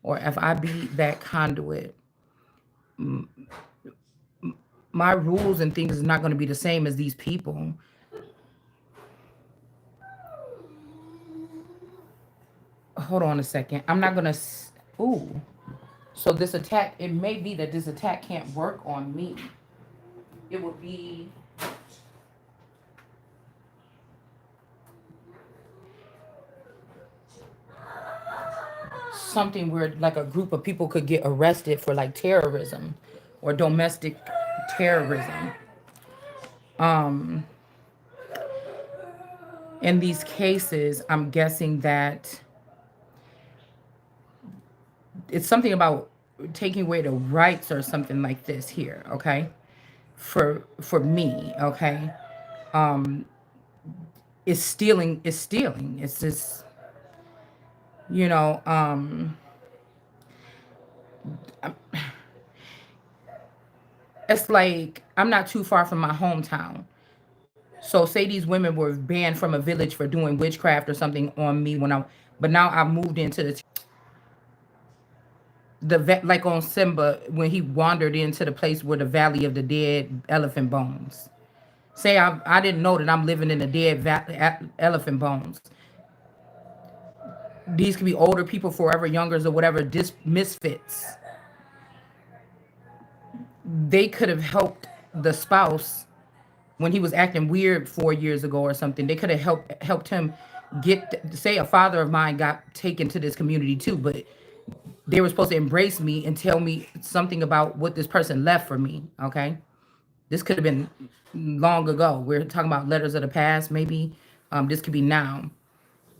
or if I be that conduit, my rules and things is not going to be the same as these people. Hold on a second. I'm not going to. Ooh. So this attack, it may be that this attack can't work on me. It would be something where like a group of people could get arrested for like terrorism or domestic terrorism. Um, in these cases, I'm guessing that it's something about taking away the rights or something like this here, okay? For me, okay? Um, it's stealing, it's stealing. It's just, you know, it's like I'm not too far from my hometown. So say these women were banned from a village for doing witchcraft or something on me when I, but now I've moved into like on Simba when he wandered into the place where the Valley of the Dead Elephant Bones. Say I didn't know that I'm living in the dead elephant bones. These could be older people, forever youngers or whatever, misfits. They could have helped the spouse when he was acting weird 4 years ago or something. They could have helped him get. Say a father of mine got taken to this community too, but they were supposed to embrace me and tell me something about what this person left for me. Okay, this could have been long ago. We're talking about letters of the past, maybe. This could be now.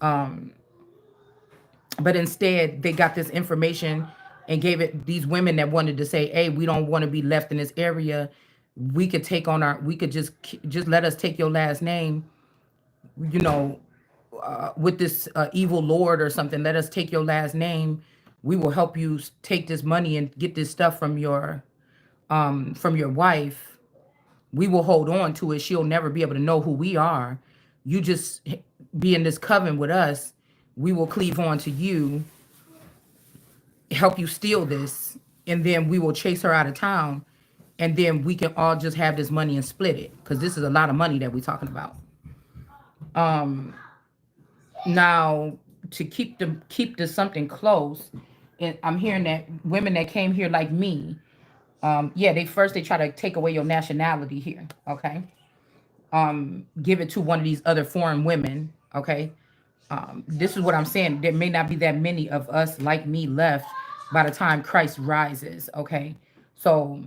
Um, but instead, they got this information and gave it these women that wanted to say, "Hey, we don't want to be left in this area. We could take on our. We could just let us take your last name. You know, with this evil lord or something. Let us take your last name. We will help you take this money and get this stuff from your wife. We will hold on to it. She'll never be able to know who we are. You just be in this coven with us. We will cleave on to you, help you steal this, and then we will chase her out of town, and then we can all just have this money and split it because this is a lot of money that we're talking about." Now, to keep this something close, and I'm hearing that women that came here like me, yeah, they try to take away your nationality here, okay? Give it to one of these other foreign women, okay? This is what I'm saying. There may not be that many of us like me left by the time Christ rises, okay? So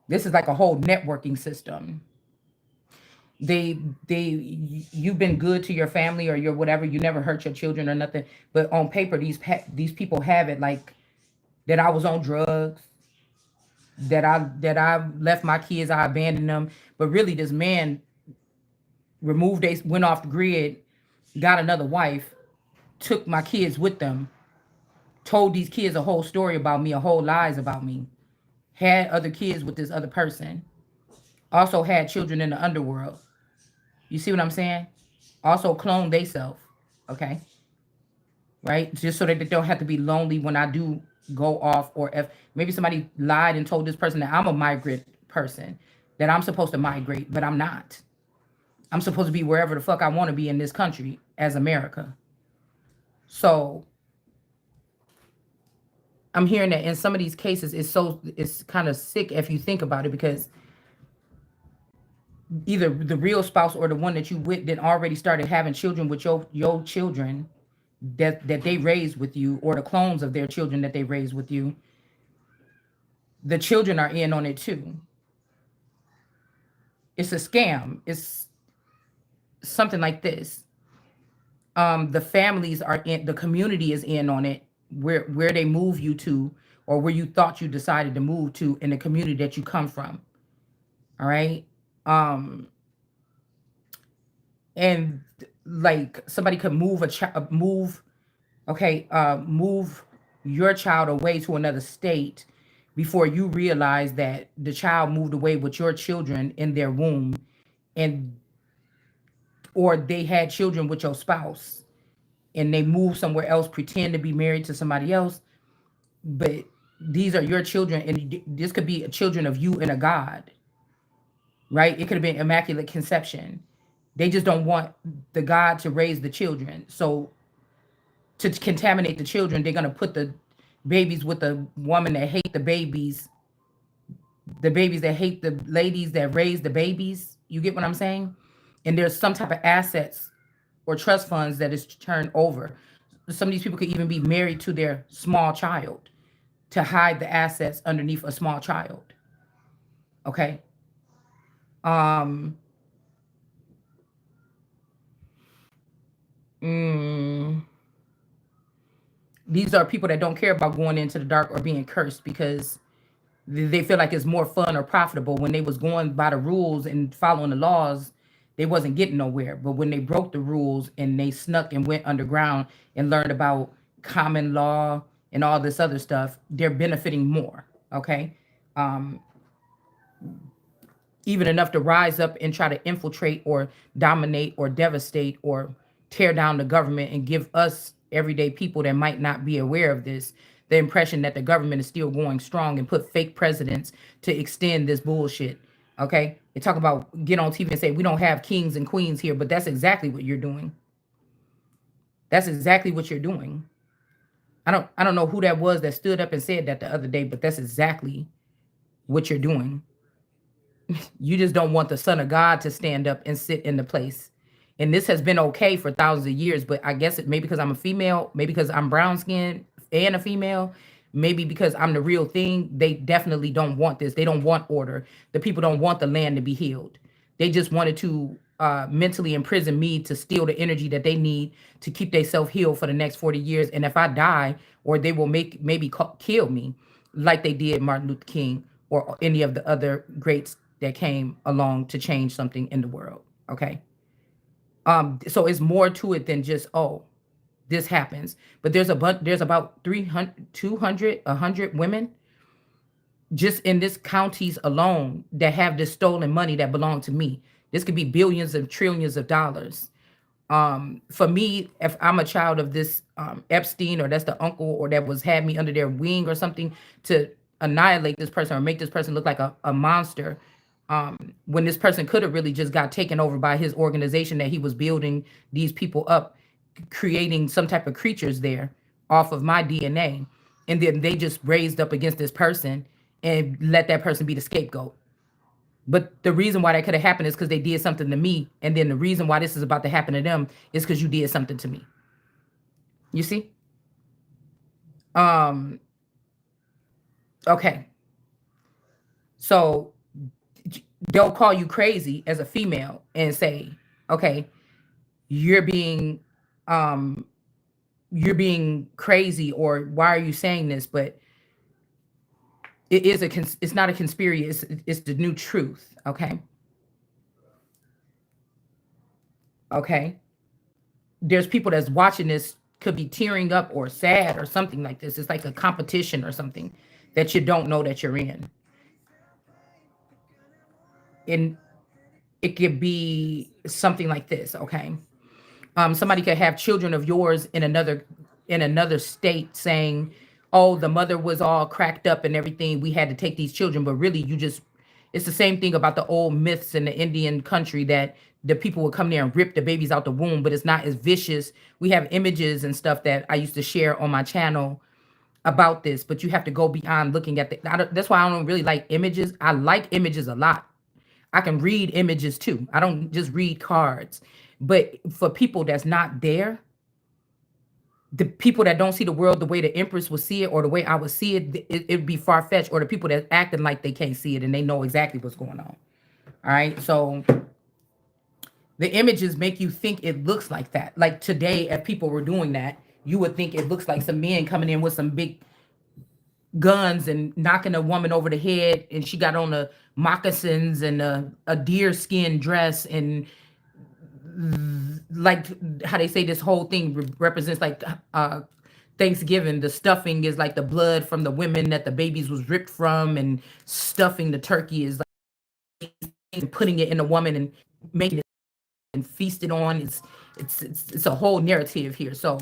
this is like a whole networking system. they you've been good to your family or your whatever, you never hurt your children or nothing, but on paper these people have it like that I was on drugs, that I left my kids, I abandoned them, but really this man they went off the grid, got another wife, took my kids with them, told these kids a whole story about me, a whole lies about me, had other kids with this other person, also had children in the underworld. You see what I'm saying? Also clone they self, okay? Right? Just so that they don't have to be lonely when I do go off, or if maybe somebody lied and told this person that I'm a migrant person, that I'm supposed to migrate, but I'm not. I'm supposed to be wherever the fuck I want to be in this country as America. So I'm hearing that in some of these cases it's kind of sick if you think about it, because either the real spouse or the one that you with that already started having children with your children that they raised with you, or the clones of their children that they raised with you, the children are in on it too. It's a scam. It's something like this. The families are in, the community is in on it, where they move you to, or where you thought you decided to move to in the community that you come from. All right. um and like somebody could move move your child away to another state before you realize that the child moved away with your children in their womb, and or they had children with your spouse, and they move somewhere else, pretend to be married to somebody else, but these are your children, and this could be children of you and a God, right? It could have been immaculate conception. They just don't want the God to raise the children. So to contaminate the children, they're gonna put the babies with the woman that hate the babies that hate the ladies that raise the babies. You get what I'm saying? And there's some type of assets or trust funds that is turned over. Some of these people could even be married to their small child to hide the assets underneath a small child. Okay. Um, mm, these are people that don't care about going into the dark or being cursed because they feel like it's more fun or profitable. When they was going by the rules and following the laws, they wasn't getting nowhere. But when they broke the rules and they snuck and went underground and learned about common law and all this other stuff, they're benefiting more. Okay. Um, even enough to rise up and try to infiltrate or dominate or devastate or tear down the government and give us everyday people that might not be aware of this the impression that the government is still going strong and put fake presidents to extend this bullshit. Okay, they talk about get on TV and say we don't have kings and queens here, but that's exactly what you're doing. That's exactly what you're doing. I don't know who that was that stood up and said that the other day, but that's exactly what you're doing. You just don't want the Son of God to stand up and sit in the place. And this has been okay for thousands of years, but I guess it maybe because I'm a female, maybe because I'm brown skinned and a female, maybe because I'm the real thing. They definitely don't want this. They don't want order. The people don't want the land to be healed. They just wanted to mentally imprison me to steal the energy that they need to keep themselves healed for the next 40 years. And if I die, or they will kill me like they did Martin Luther King or any of the other greats that came along to change something in the world. Okay. So it's more to it than just, oh, this happens. But there's about 300, 200, 100 women just in this counties alone that have this stolen money that belong to me. This could be billions and trillions of dollars. For me, if I'm a child of this Epstein, or that's the uncle, or that was had me under their wing or something to annihilate this person or make this person look like a monster, when this person could have really just got taken over by his organization that he was building these people up, creating some type of creatures there off of my DNA. And then they just raised up against this person and let that person be the scapegoat. But the reason why that could have happened is because they did something to me. And then the reason why this is about to happen to them is because you did something to me. You see? Um, okay. So they'll call you crazy as a female and say, okay, you're being um you're being crazy, or why are you saying this? But it's not a conspiracy, it's the new truth. Okay. Okay. There's people that's watching this could be tearing up or sad or something like this. It's like a competition or something that you don't know that you're in. And it could be something like this. Okay. Somebody could have children of yours in another state saying, oh, the mother was all cracked up and everything, we had to take these children. But really, you just it's the same thing about the old myths in the Indian country that the people would come there and rip the babies out the womb, but it's not as vicious. We have images and stuff that I used to share on my channel about this, but you have to go beyond looking at that's why I don't really like images. I like images a lot. I can read images too. I don't just read cards. But for people that's not there, the people that don't see the world the way the Empress would see it or the way I would see it, it'd be far fetched. Or the people that acting like they can't see it and they know exactly what's going on. All right. So the images make you think it looks like that. Like today, if people were doing that, you would think it looks like some men coming in with some big guns and knocking a woman over the head, and she got on a moccasins and a deer skin dress, and like how they say this whole thing represents like Thanksgiving. The stuffing is like the blood from the women that the babies was ripped from, and stuffing the turkey is like putting it in a woman and making it and feasted on. It's a whole narrative here. So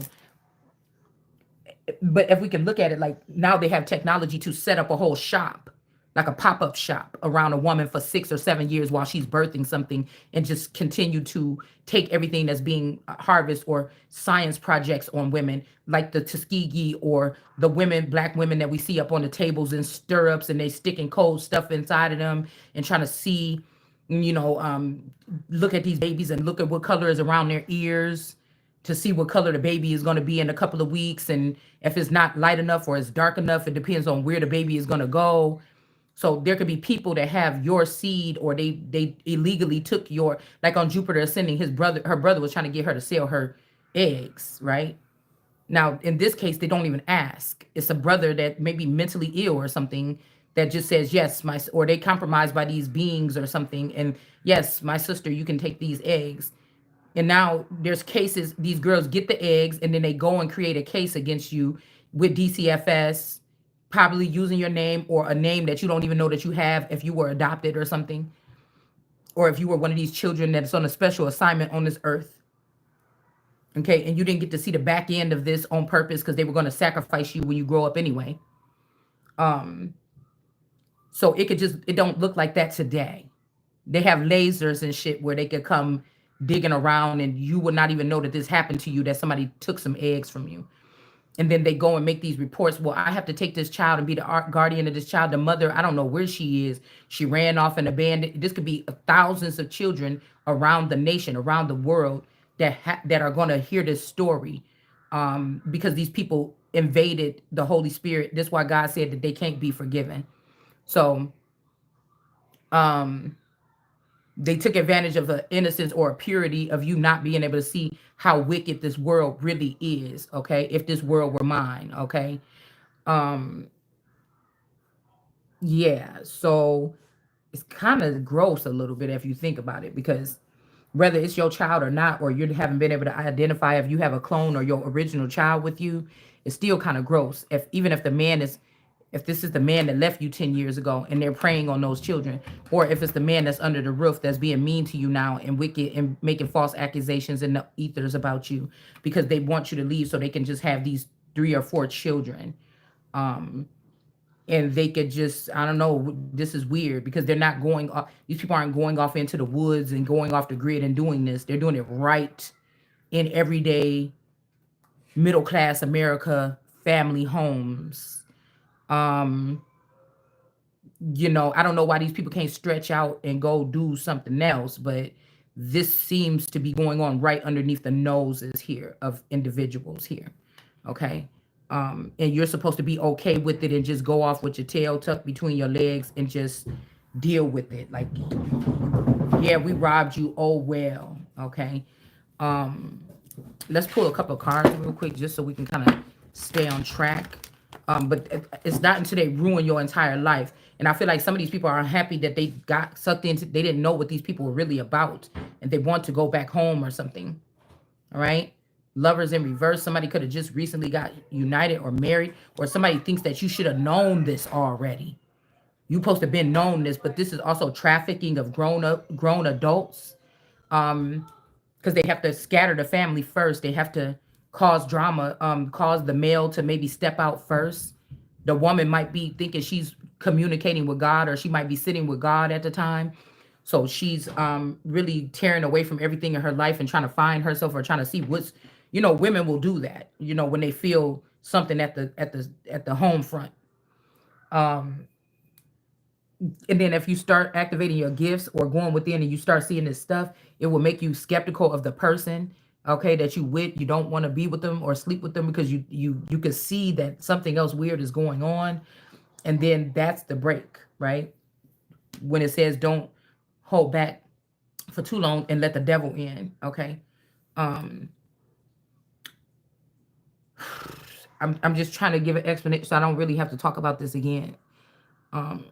but if we can look at it, like now they have technology to set up a whole shop, like a pop-up shop around a woman for 6 or 7 years while she's birthing something, and just continue to take everything that's being harvested, or science projects on women like the Tuskegee, or the women, black women that we see up on the tables in stirrups, and they sticking cold stuff inside of them and trying to see, you know, look at these babies and look at what color is around their ears to see what color the baby is going to be in a couple of weeks. And if it's not light enough or it's dark enough, it depends on where the baby is going to go. So there could be people that have your seed, or they illegally took your, like on Jupiter Ascending, her brother was trying to get her to sell her eggs, right? Now, in this case, they don't even ask. It's a brother that may be mentally ill or something, that just says, yes, or they compromised by these beings or something. And yes, my sister, you can take these eggs. And now there's cases, these girls get the eggs and then they go and create a case against you with DCFS, probably using your name or a name that you don't even know that you have if you were adopted or something, or if you were one of these children that's on a special assignment on this earth. Okay, and you didn't get to see the back end of this on purpose because they were going to sacrifice you when you grow up anyway. Um, so it don't look like that today. They have lasers and shit where they could come digging around and you would not even know that this happened to you, that somebody took some eggs from you. And then they go and make these reports. Well, I have to take this child and be the guardian of this child. The mother, I don't know where she is. She ran off and abandoned. This could be thousands of children around the nation, around the world, that are going to hear this story, because these people invaded the Holy Spirit. That's why God said that they can't be forgiven. So um, they took advantage of the innocence or purity of you not being able to see how wicked this world really is. Okay, if this world were mine. Okay, um, yeah. So it's kind of gross a little bit if you think about it, because whether it's your child or not, or you haven't been able to identify if you have a clone or your original child with you, it's still kind of gross. If even if the man is, if this is the man that left you 10 years ago and they're preying on those children, or if it's the man that's under the roof that's being mean to you now and wicked and making false accusations in the ethers about you because they want you to leave so they can just have these 3 or 4 children. Um, and they could just, I don't know, this is weird because they're not going off, these people aren't going off into the woods and going off the grid and doing this. They're doing it right in everyday middle class America family homes. um I don't know why these people can't stretch out and go do something else, but this seems to be going on right underneath the noses here of individuals here. Okay. And you're supposed to be okay with it and just go off with your tail tucked between your legs and just deal with it. Like, yeah, we robbed you. Oh, well. Okay. Um, let's pull a couple of cards real quick just so we can kind of stay on track. But it's not until they ruin your entire life. And I feel like some of these people are unhappy that they got sucked into, they didn't know what these people were really about and they want to go back home or something. All right. Lovers in reverse. Somebody could have just recently got united or married, or somebody thinks that you should have known this already. You supposed to have been known this, but this is also trafficking of grown adults. Um, because they have to scatter the family first. They have to cause drama, cause the male to maybe step out first. The woman might be thinking she's communicating with God, or she might be sitting with God at the time. So she's really tearing away from everything in her life and trying to find herself, or trying to see what's, women will do that, when they feel something at the home front. Um, and then if you start activating your gifts or going within and you start seeing this stuff, it will make you skeptical of the person, okay, that you don't want to be with them or sleep with them, because you can see that something else weird is going on. And then that's the break, right? When it says don't hold back for too long and let the devil in. Okay. um I'm just trying to give an explanation so I don't really have to talk about this again. um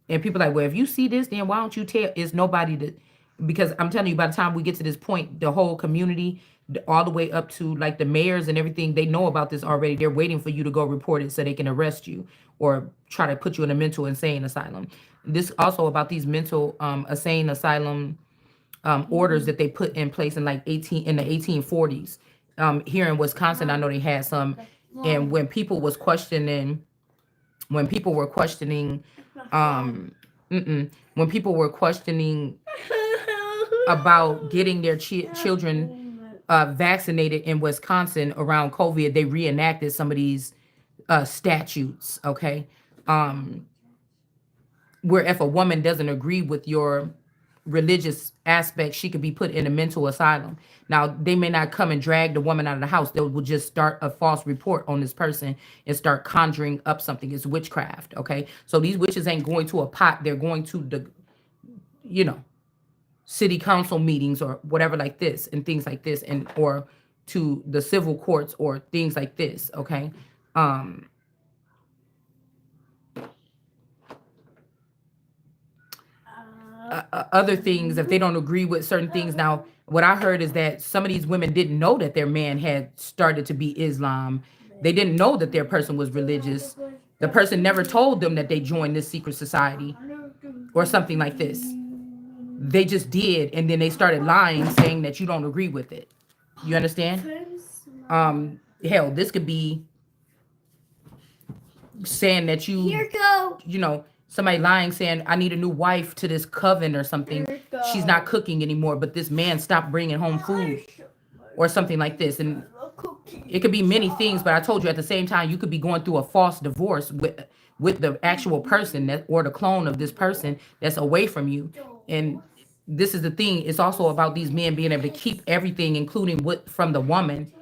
And people like, well, if you see this, then why don't you tell? It's nobody that, because I'm telling you, by the time we get to this point, the whole community, all the way up to like the mayors and everything, they know about this already. They're waiting for you to go report it so they can arrest you or try to put you in a mental insane asylum. This also about these mental insane asylum orders that they put in place in like 1840s. Here in Wisconsin, I know they had some. And when people were questioning, um, when people were questioning about getting their children vaccinated in Wisconsin around COVID, they reenacted some of these statutes. Okay, where if a woman doesn't agree with your religious aspect, she could be put in a mental asylum. Now, they may not come and drag the woman out of the house. They will just start a false report on this person and start conjuring up something. It's witchcraft. Okay. So these witches ain't going to a pot. They're going to the, you know, city council meetings or whatever like this and things like this, and or to the civil courts or things like this. Okay. Um, Other things, if they don't agree with certain things. Now, what I heard is that some of these women didn't know that their man had started to be Islam. They didn't know that their person was religious. The person never told them that they joined this secret society or something like this. They just did, and then they started lying, saying that you don't agree with it. You understand? Hell, this could be saying that you know, somebody lying saying, I need a new wife to this coven or something. She's not cooking anymore, but this man stopped bringing home food or something like this. And it could be many things, but I told you at the same time, you could be going through a false divorce with the actual person that, or the clone of this person that's away from you. And this is the thing. It's also about these men being able to keep everything, including what from the woman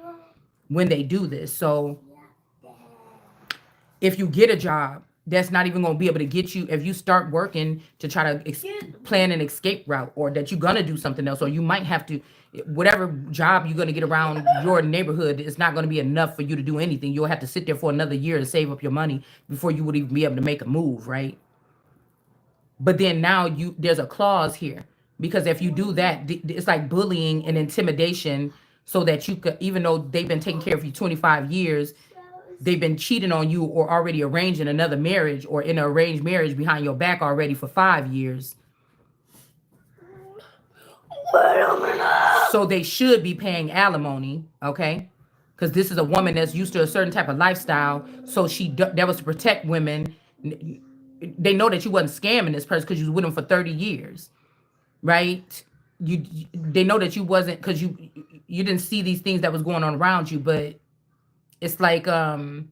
when they do this. So if you get a job, that's not even going to be able to get you, if you start working to try to plan an escape route, or that you're going to do something else, or you might have to, whatever job you're going to get around your neighborhood, it's not going to be enough for you to do anything. You'll have to sit there for another year to save up your money before you would even be able to make a move, right? But then now there's a clause here, because if you do that, it's like bullying and intimidation, so that you could, even though they've been taking care of you 25 years, they've been cheating on you or already arranging another marriage or in an arranged marriage behind your back already for 5 years. So they should be paying alimony, okay? Because this is a woman that's used to a certain type of lifestyle. So that was to protect women. They know that you wasn't scamming this person because you was with them for 30 years, right? They know that you wasn't, because you didn't see these things that was going on around you, but it's like, okay,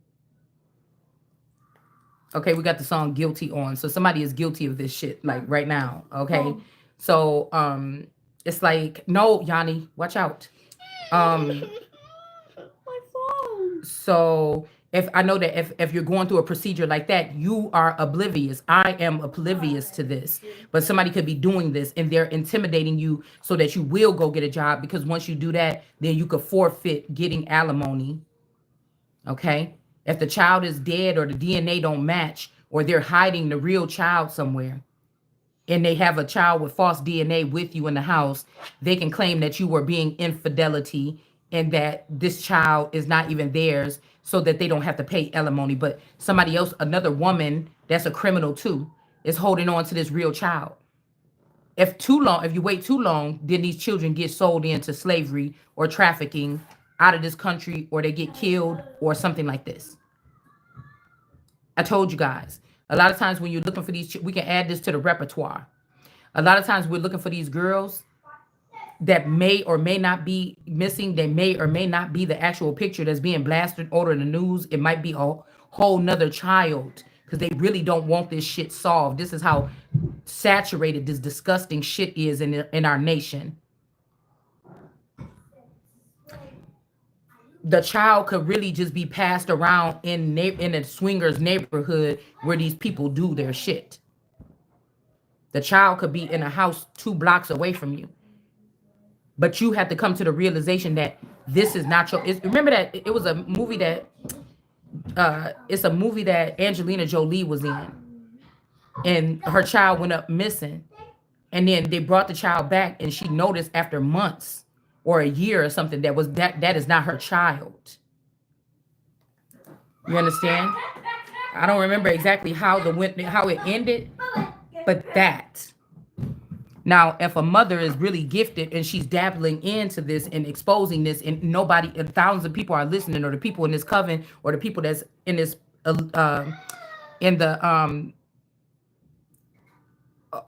we got the song Guilty on. So somebody is guilty of this shit, like right now. Okay. So it's like, no, Yanni, watch out. My phone. So if I know that if you're going through a procedure like that, you are oblivious. I am oblivious to this. But somebody could be doing this and they're intimidating you so that you will go get a job, because once you do that, then you could forfeit getting alimony. Okay. If the child is dead or the DNA don't match, or they're hiding the real child somewhere, and they have a child with false DNA with you in the house, they can claim that you were being infidelity and that this child is not even theirs, so that they don't have to pay alimony. But somebody else, another woman that's a criminal too, is holding on to this real child. If you wait too long, then these children get sold into slavery or trafficking out of this country, or they get killed or something like this. I told you guys, a lot of times when you're looking for these, we can add this to the repertoire. A lot of times we're looking for these girls that may or may not be missing. They may or may not be the actual picture that's being blasted over the news. It might be a whole nother child, because they really don't want this shit solved. This is how saturated this disgusting shit is in our nation. The child could really just be passed around in a swingers neighborhood where these people do their shit. The child could be in a house 2 blocks away from you. But you have to come to the realization that this is not your. Remember that it was a movie that it's a movie that Angelina Jolie was in, and her child went up missing, and then they brought the child back, and she noticed after months or a year or something that is not her child. You understand? I don't remember exactly how it ended, but that. Now, if a mother is really gifted and she's dabbling into this and exposing this, and nobody, and thousands of people are listening, or the people in this coven, or the people that's in this, in the,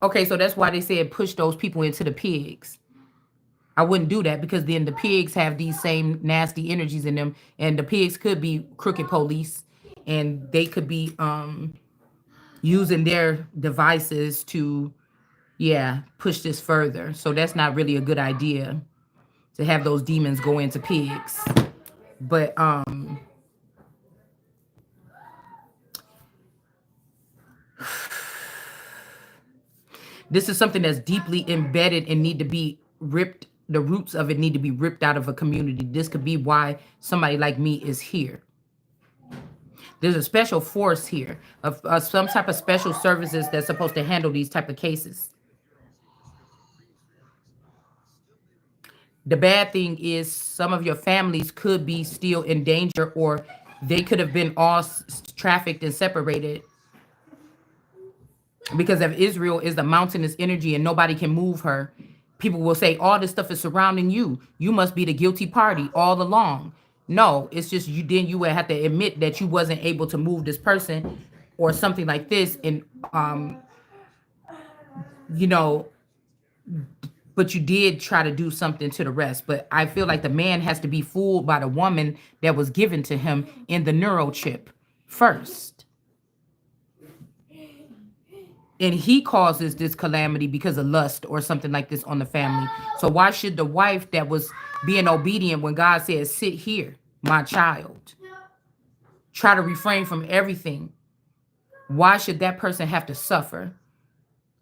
okay, so that's why they said push those people into the pigs. I wouldn't do that, because then the pigs have these same nasty energies in them, and the pigs could be crooked police, and they could be using their devices to, yeah, push this further. So that's not really a good idea to have those demons go into pigs. But this is something that's deeply embedded and need to be ripped. The roots of it need to be ripped out of a community. This could be why somebody like me is here. There's a special force here of some type of special services that's supposed to handle these type of cases. The bad thing is some of your families could be still in danger, or they could have been all trafficked and separated, because if Israel is the mountainous energy and nobody can move her, people will say all this stuff is surrounding you. You must be the guilty party all along. No, it's just you. Then you would have to admit that you wasn't able to move this person or something like this, and you know, but you did try to do something to the rest. But I feel like the man has to be fooled by the woman that was given to him in the neurochip first. And he causes this calamity because of lust or something like this on the family. So why should the wife that was being obedient when God says, sit here, my child, try to refrain from everything? Why should that person have to suffer?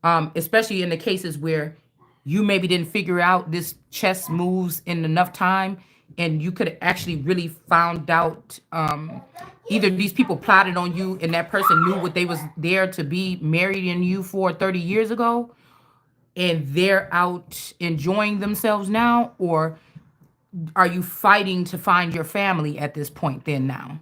Especially in the cases where you maybe didn't figure out this chess moves in enough time, and you could actually really found out either these people plotted on you and that person knew what they was there to be married in you for 30 years ago, and they're out enjoying themselves now, or are you fighting to find your family at this point then now?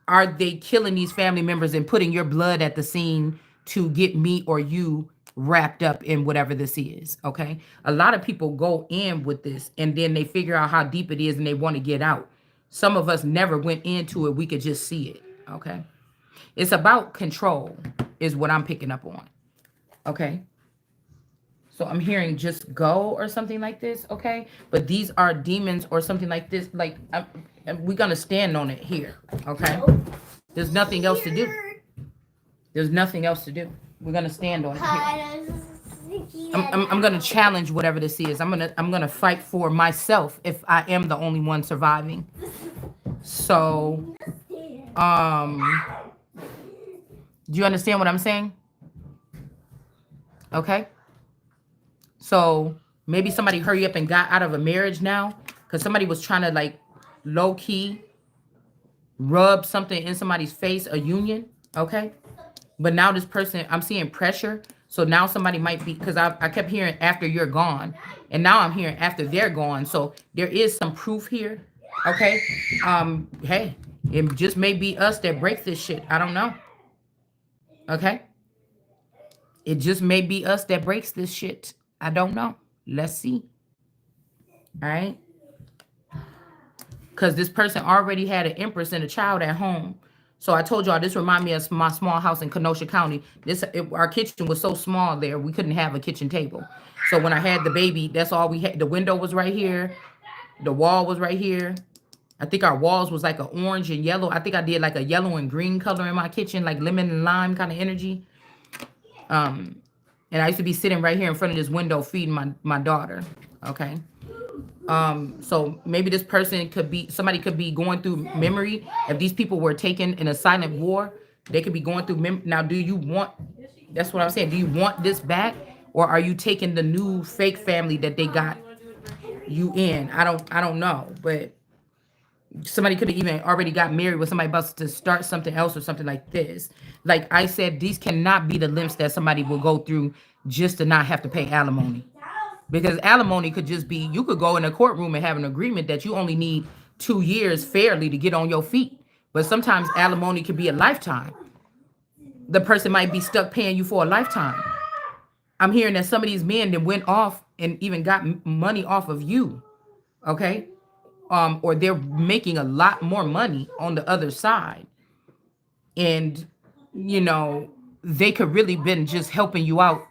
Are they killing these family members and putting your blood at the scene to get me or you wrapped up in whatever this is? Okay. A lot of people go in with this and then they figure out how deep it is and they want to get out. Some of us never went into it. We could just see it. Okay. It's about control is what I'm picking up on. Okay. So I'm hearing just go or something like this. Okay. But these are demons or something like this. Like we're going to stand on it here. Okay. There's nothing else to do. There's nothing else to do. We're going to stand on it here. I'm going to challenge whatever this is. I'm going to fight for myself if I am the only one surviving. So, do you understand what I'm saying? Okay. So maybe somebody hurry up and got out of a marriage now because somebody was trying to like low key rub something in somebody's face, a union. Okay. But now this person, I'm seeing pressure. So now somebody might be, because I kept hearing after you're gone. And now I'm hearing after they're gone. So there is some proof here. Okay. Hey, it just may be us that break this shit. I don't know. Okay. It just may be us that breaks this shit. I don't know. Let's see. All right. Because this person already had an empress and a child at home. So I told y'all this remind me of my small house in Kenosha County. Our kitchen was so small there, we couldn't have a kitchen table. So when I had the baby, that's all we had. The window was right here. The wall was right here. I think our walls was like an orange and yellow. I think I did like a yellow and green color in my kitchen, like lemon and lime kind of energy. And I used to be sitting right here in front of this window feeding my daughter. Okay. So maybe this person somebody could be going through memory. If these people were taken in a silent war, they could be going through now, that's what I'm saying. Do you want this back, or are you taking the new fake family that they got you in? I don't know, but somebody could have even already got married with somebody else to start something else or something like this. Like I said, these cannot be the lengths that somebody will go through just to not have to pay alimony. Because alimony could just be, you could go in a courtroom and have an agreement that you only need 2 years fairly to get on your feet. But sometimes alimony could be a lifetime. The person might be stuck paying you for a lifetime. I'm hearing that some of these men that went off and even got money off of you, okay? Or they're making a lot more money on the other side. And, you know, they could really been just helping you out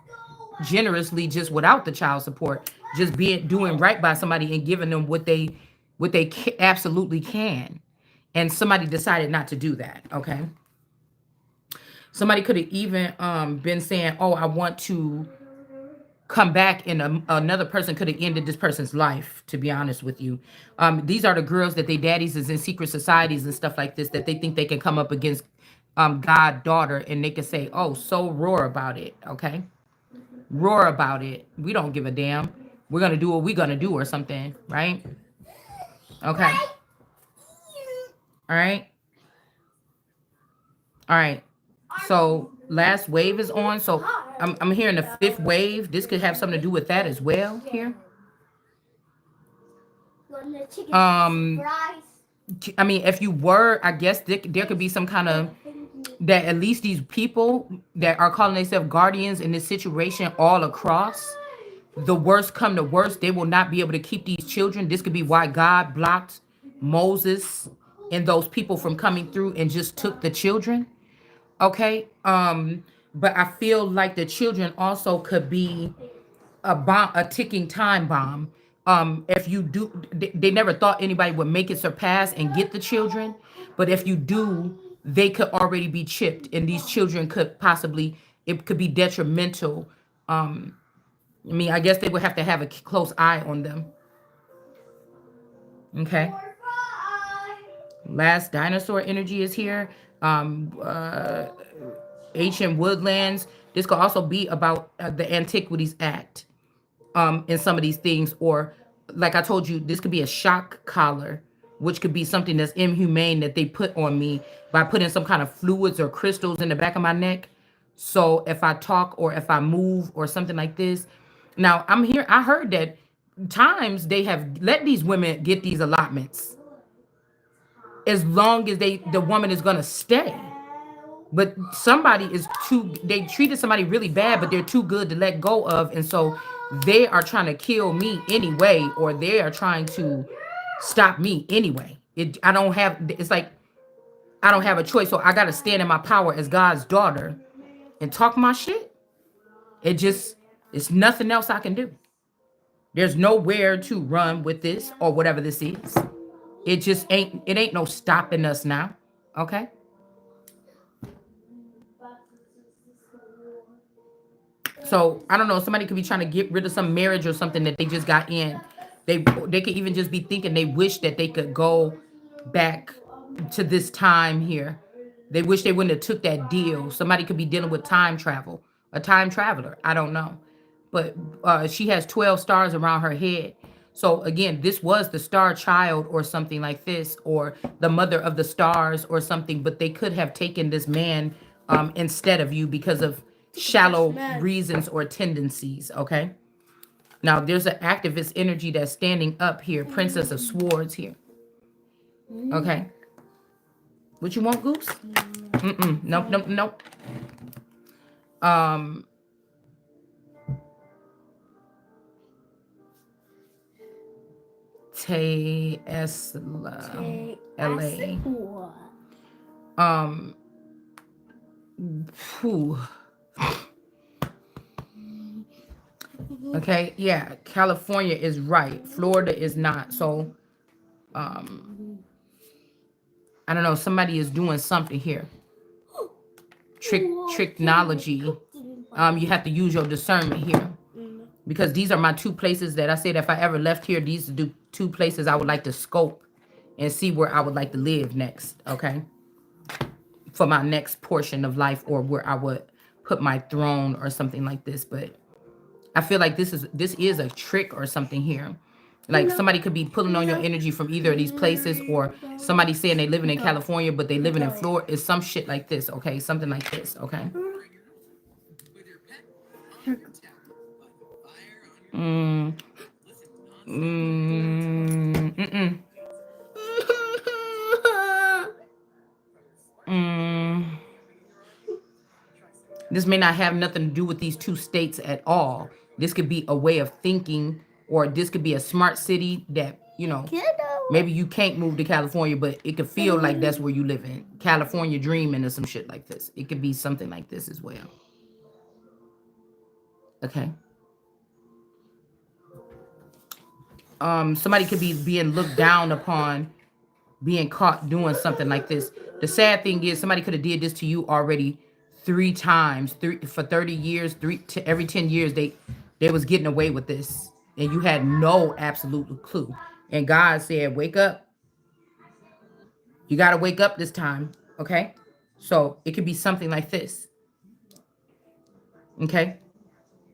generously just without the child support, just being doing right by somebody and giving them what they absolutely can. And somebody decided not to do that, okay? Somebody could have even been saying, "Oh, I want to come back," and another person could have ended this person's life, to be honest with you. These are the girls that they daddies is in secret societies and stuff like this, that they think they can come up against God daughter, and they can say, "Oh, so roar about it," okay? Roar about it. We don't give a damn. We're gonna do what we're gonna do or something, right? Okay. All right. All right. So last wave is on. So I'm hearing the fifth wave. This could have something to do with that as well here. Um, I mean, if you were, I guess there could be some kind of that at least these people that are calling themselves guardians in this situation all across, the worst come to worst, they will not be able to keep these children. This could be why God blocked Moses and those people from coming through and just took the children. Okay. But I feel like the children also could be a bomb, a ticking time bomb. If you do, they never thought anybody would make it surpass and get the children, but if you do, they could already be chipped, and these children could possibly, it could be detrimental. I mean, I guess they would have to have a close eye on them. Okay. Last dinosaur energy is here. Um, uh, Ancient woodlands. This could also be about the Antiquities Act. In some of these things, or like I told you, this could be a shock collar, which could be something that's inhumane that they put on me by putting some kind of fluids or crystals in the back of my neck. So if I talk or if I move or something like this. Now I'm here, I heard that times they have let these women get these allotments as long as the woman is gonna stay. But somebody is too, they treated somebody really bad, but they're too good to let go of, and so they are trying to kill me anyway, or they are trying to stop me anyway. I don't have, it's like I don't have a choice, so I gotta stand in my power as God's daughter and talk my shit. It just, it's nothing else I can do. There's nowhere to run with this or whatever this is. It just ain't, it ain't no stopping us now. Okay. So I don't know. Somebody could be trying to get rid of some marriage or something that they just got in. They could even just be thinking they wish that they could go back to this time here. They wish they wouldn't have took that deal. Somebody could be dealing with time travel, a time traveler. I don't know, but she has 12 stars around her head. So again, this was the star child or something like this, or the mother of the stars or something. But they could have taken this man instead of you because of shallow reasons or tendencies. Okay. Now there's an activist energy that's standing up here. Princess of Swords here. Okay. What you want, Goose? Nope, nope, nope. Um, Tesla, LA. Um, whew. Okay, yeah, California is right. Florida is not. So, I don't know. Somebody is doing something here. Tricknology. You have to use your discernment here, because these are my two places that I said if I ever left here, these are the two places I would like to scope and see where I would like to live next. Okay, for my next portion of life, or where I would put my throne or something like this. But I feel like this is a trick or something here. Like somebody could be pulling on your energy from either of these places, or somebody saying they living in California but they living in Florida. It's some shit like this, okay? Something like this, okay? Mm, mm. Mm. This may not have nothing to do with these two states at all. This could be a way of thinking, or this could be a smart city that, maybe you can't move to California, but it could feel like that's where you live in. California dreaming or some shit like this. It could be something like this as well. Okay. Somebody could be being looked down upon, being caught doing something like this. The sad thing is somebody could have did this to you already 3 times, for 30 years, every 10 years they was getting away with this, and you had no absolute clue. And God said, wake up. You got to wake up this time. Okay. So it could be something like this. Okay.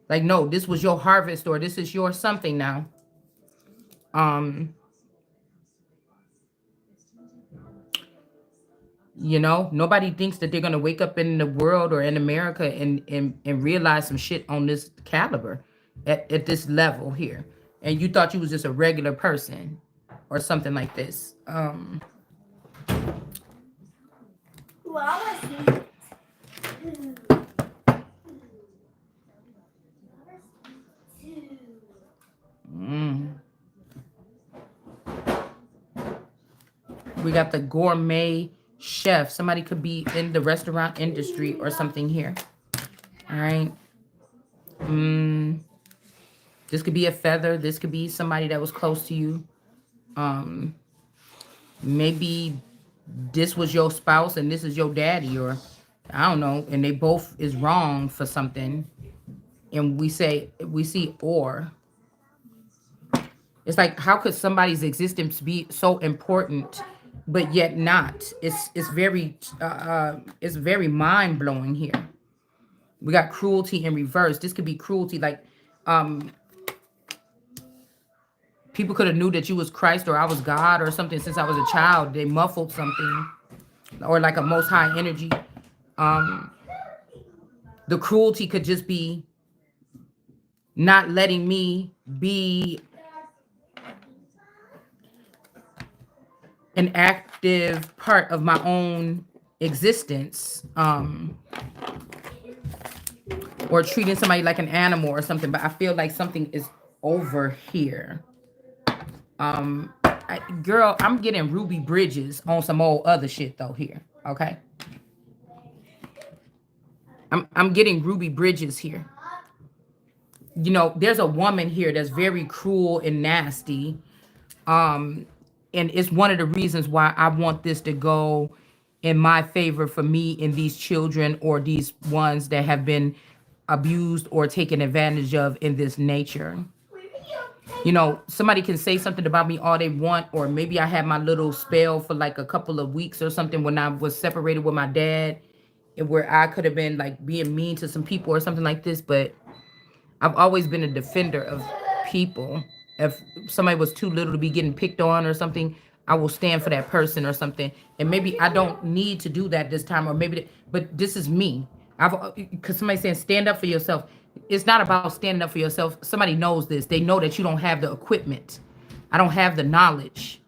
Like, no, this was your harvest, or this is your something now. Um, Nobody thinks that they're gonna wake up in the world or in America and realize some shit on this caliber, at this level here. And you thought you was just a regular person or something like this. Mm. We got the gourmet chef. Somebody could be in the restaurant industry or something here. All right. This could be a feather. This could be somebody that was close to you. Maybe this was your spouse and this is your daddy, or I don't know, and they both is wrong for something. And we see or. It's like, how could somebody's existence be so important, but yet not? It's very mind blowing here. We got cruelty in reverse. This could be cruelty, like people could have knew that you was Christ or I was God or something since I was a child. They muffled something, or like a most high energy. The cruelty could just be not letting me be an active part of my own existence, or treating somebody like an animal or something. But I feel like something is over here. Girl, I'm getting Ruby Bridges on some old other shit though here. Okay, I'm getting Ruby Bridges here. There's a woman here that's very cruel and nasty. And it's one of the reasons why I want this to go in my favor for me and these children, or these ones that have been abused or taken advantage of in this nature. Somebody can say something about me all they want, or maybe I had my little spell for like a couple of weeks or something when I was separated with my dad, and where I could have been like being mean to some people or something like this. But I've always been a defender of people. If somebody was too little to be getting picked on or something, I will stand for that person or something. And maybe I don't need to do that this time, or maybe, but this is me. Because somebody saying stand up for yourself. It's not about standing up for yourself. Somebody knows this. They know that you don't have the equipment. I don't have the knowledge.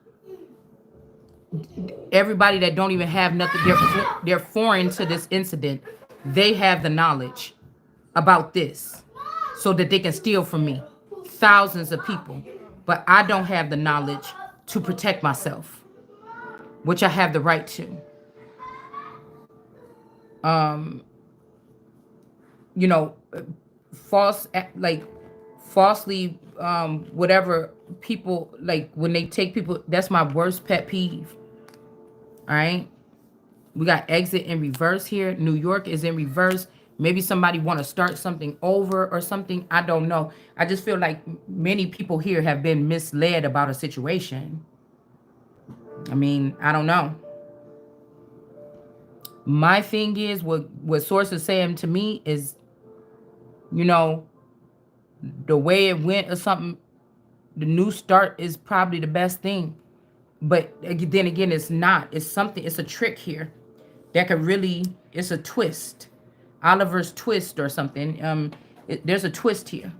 Everybody that don't even have nothing, they're foreign to this incident. They have the knowledge about this, so that they can steal from me. Thousands of people. But I don't have the knowledge to protect myself, which I have the right to. Falsely, whatever, people, like when they take people, that's my worst pet peeve. All right. We got exit in reverse here. New York is in reverse. Maybe somebody want to start something over or something. I don't know. I just feel like many people here have been misled about a situation. I mean, I don't know. My thing is, what source is saying to me is, the way it went or something, the new start is probably the best thing. But then again, it's not. It's something. It's a trick here that could really. It's a twist. Oliver's twist or something. There's a twist here.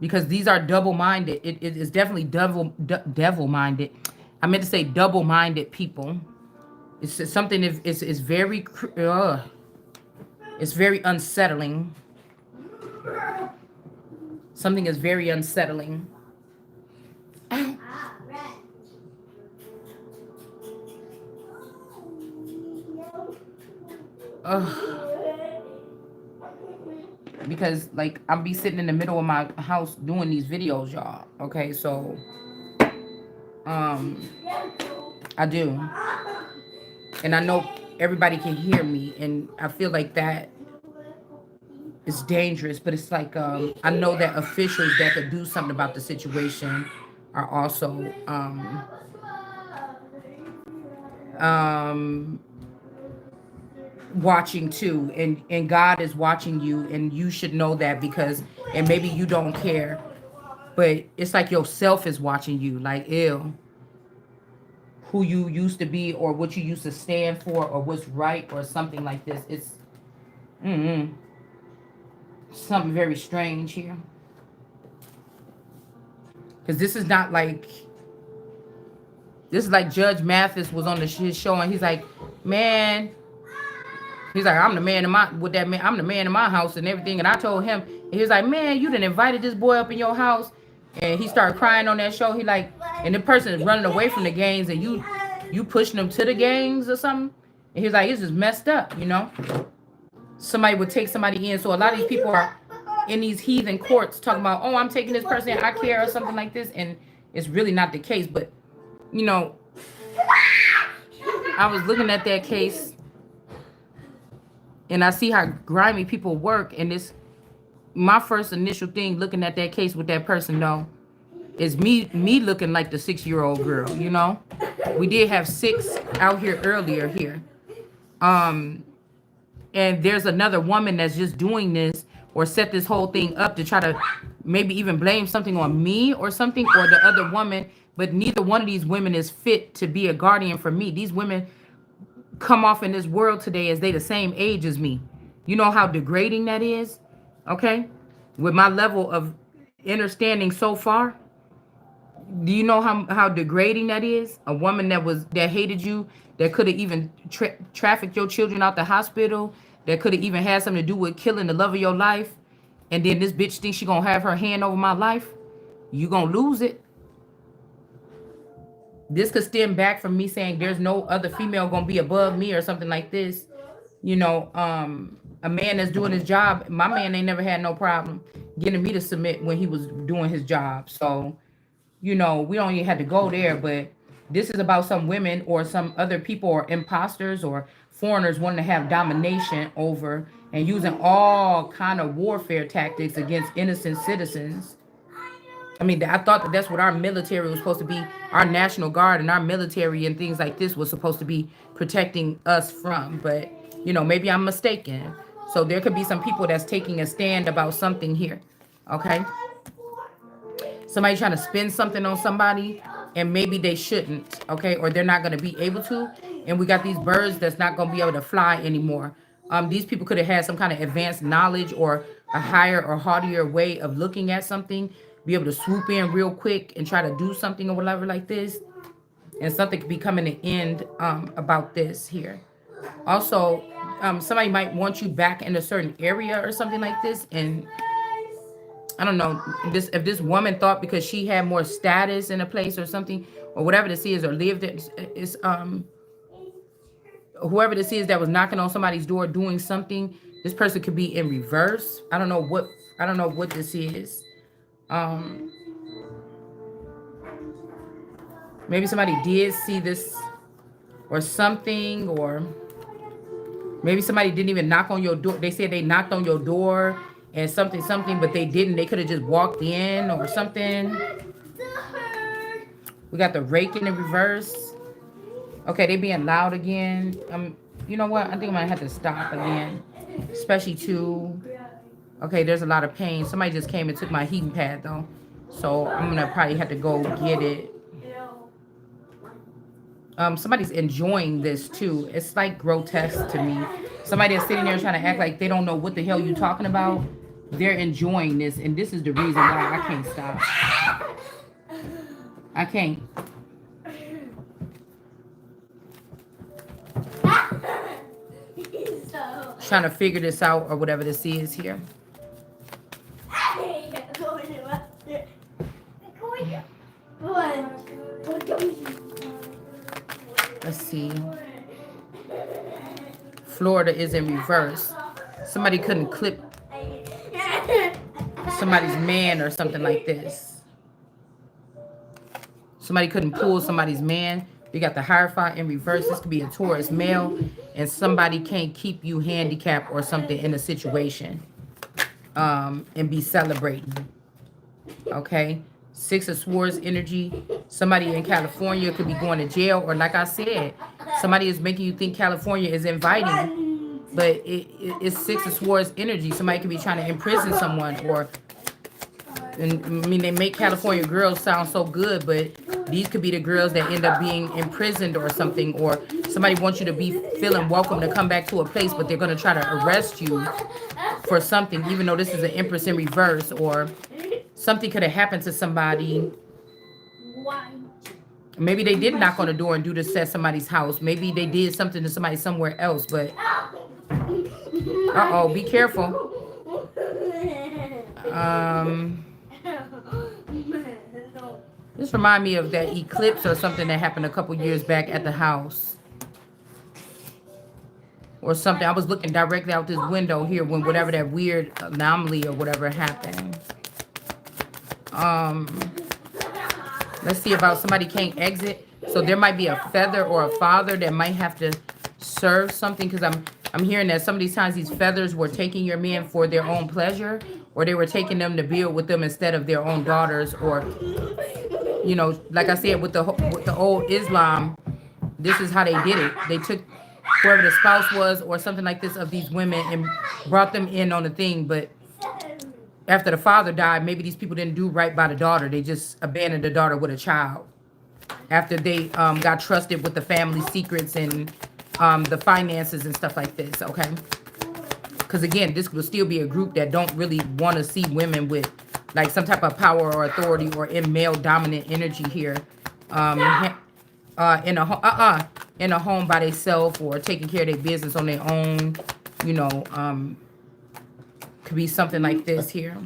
Because these are double-minded. It is definitely devil-minded. I meant to say double-minded people. It's something is very it's very unsettling. Something is very unsettling. Because like I'll be sitting in the middle of my house doing these videos, y'all. Okay, so um I do. And I know everybody can hear me, and I feel like that is dangerous, but it's like I know that officials that could do something about the situation are also um watching too, and God is watching you, and you should know that, because and maybe you don't care, but it's like yourself is watching you, like, ew, who you used to be, or what you used to stand for, or what's right, or something like this. It's something very strange here, because this is like Judge Mathis was on his show, and he's like, man, he's like, I'm the man in my with that man. I'm the man in my house and everything. And I told him, and he was like, man, you done invited this boy up in your house, and he started crying on that show. He like, and the person is running away from the gangs, and you pushing them to the gangs or something. And he's like, it's just messed up, you know. Somebody would take somebody in. So a lot of these people are in these heathen courts talking about, oh, I'm taking this person, I care, or something like this, and it's really not the case. But you know, I was looking at that case, and I see how grimy people work, and it's my first initial thing looking at that case with that person, though, is me looking like the 6-year-old girl, you know. We did have 6 out here earlier here. And there's another woman that's just doing this or set this whole thing up to try to maybe even blame something on me or something, or the other woman, but neither one of these women is fit to be a guardian for me. These women come off in this world today as they the same age as me. You know how degrading that is? Okay? With my level of understanding so far, do you know how degrading that is? A woman that hated you, that could have even trafficked your children out the hospital, that could have even had something to do with killing the love of your life, and then this bitch thinks she gonna have her hand over my life. You gonna lose it. This could stem back from me saying there's no other female gonna be above me or something like this. You know, a man that's doing his job, my man ain't never had no problem getting me to submit when he was doing his job. So, you know, we don't even have to go there, but this is about some women or some other people or imposters or foreigners wanting to have domination over and using all kind of warfare tactics against innocent citizens. I mean, I thought that that's what our military was supposed to be. Our National Guard and our military and things like this was supposed to be protecting us from. But, you know, maybe I'm mistaken. So there could be some people that's taking a stand about something here. Okay? Somebody trying to spin something on somebody, and maybe they shouldn't. Okay? Or they're not going to be able to. And we got these birds that's not going to be able to fly anymore. These people could have had some kind of advanced knowledge or a higher or haughtier way of looking at something, be able to swoop in real quick and try to do something or whatever like this. And something could be coming to end about this here. Also, somebody might want you back in a certain area or something like this. And I don't know, if this woman thought because she had more status in a place or something, or whatever this is, or lived it's whoever this is that was knocking on somebody's door doing something, this person could be in reverse. I don't know what this is. Maybe somebody did see this or something, or maybe somebody didn't even knock on your door. They said they knocked on your door and something, but they didn't. They could have just walked in or something. We got the rake in the reverse. Okay, they being loud again. You know what? I think I might have to stop again. Especially too. Okay, there's a lot of pain. Somebody just came and took my heating pad though. So I'm gonna probably have to go get it. Somebody's enjoying this too. It's like grotesque to me. Somebody that's sitting there trying to act like they don't know what the hell you're talking about. They're enjoying this, and this is the reason why I can't stop. I can't. trying to figure this out or whatever this is here. Let's see. Florida is in reverse. Somebody couldn't clip somebody's man or something like this. Somebody couldn't pull somebody's man. You got the Hierophant in reverse. This could be a Taurus male, and somebody can't keep you handicapped or something in a situation, and be celebrating. Okay. Six of Swords energy. Somebody in California could be going to jail, or like I said, somebody is making you think California is inviting, but it's Six of Swords energy. Somebody could be trying to imprison someone, or, and I mean, they make California girls sound so good, but these could be the girls that end up being imprisoned or something, or somebody wants you to be feeling welcome to come back to a place, but they're going to try to arrest you for something, even though this is an Empress in reverse, or something could have happened to somebody. Maybe they did knock on the door and do this at somebody's house. Maybe they did something to somebody somewhere else, but uh-oh, be careful. This reminds me of that eclipse or something that happened a couple years back at the house. Or something. I was looking directly out this window here when whatever that weird anomaly or whatever happened. Let's see about somebody can't exit. So there might be a feather or a father that might have to serve something, because I'm hearing that some of these times these feathers were taking your men for their own pleasure, or they were taking them to build with them instead of their own daughters, or, you know, like I said, with the old Islam, this is how they did it. They took whoever the spouse was or something like this of these women and brought them in on the thing, but after the father died, maybe these people didn't do right by the daughter. They just abandoned the daughter with a child after they got trusted with the family secrets and the finances and stuff like this, okay? Because, again, this will still be a group that don't really want to see women with, like, some type of power or authority or in male-dominant energy here. In a home by themselves, or taking care of their business on their own, you know, could be something like this here.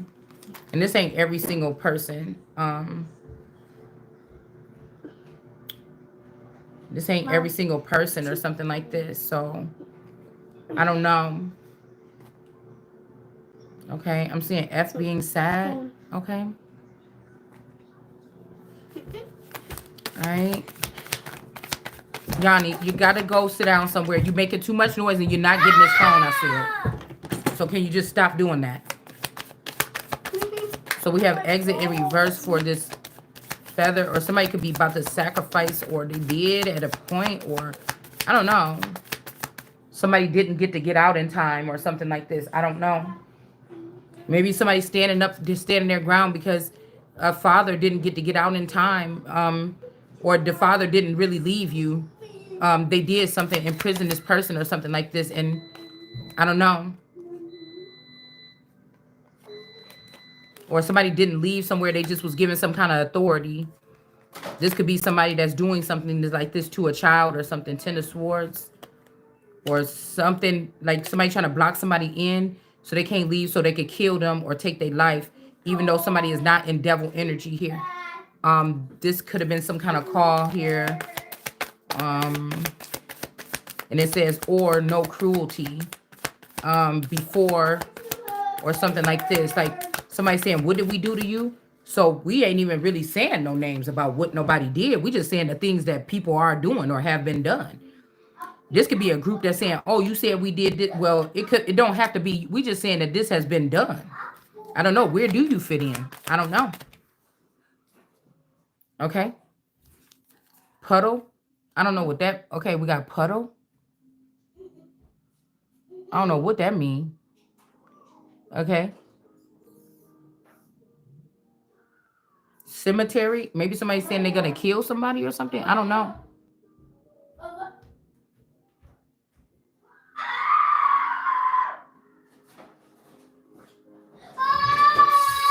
And this ain't every single person. This ain't every single person or something like this. So, I don't know. Okay, I'm seeing F being sad. Okay. Alright. Yanni, you gotta go sit down somewhere. You're making too much noise and you're not getting this phone, I said. So can you just stop doing that? So we have exit in reverse for this feather, or somebody could be about to sacrifice, or they did at a point, or I don't know. Somebody didn't get to get out in time or something like this. I don't know. Maybe somebody's standing up, just standing their ground because a father didn't get to get out in time, or the father didn't really leave you. They did something, imprison this person or something like this, and I don't know. Or somebody didn't leave somewhere, they just was given some kind of authority. This could be somebody that's doing something like this to a child or something. Ten of Swords. Or something like somebody trying to block somebody in so they can't leave, so they could kill them or take their life, even though somebody is not in devil energy here. This could have been some kind of call here. And it says, or no cruelty before, or something like this. Like somebody saying, what did we do to you? So we ain't even really saying no names about what nobody did. We just saying the things that people are doing or have been done. This could be a group that's saying, oh, you said we did this. Well, it don't have to be. We just saying that this has been done. I don't know. Where do you fit in? I don't know. Okay. Puddle. I don't know what that. Okay, we got puddle. I don't know what that means. Okay. Cemetery. Maybe somebody's saying they're going to kill somebody or something. I don't know.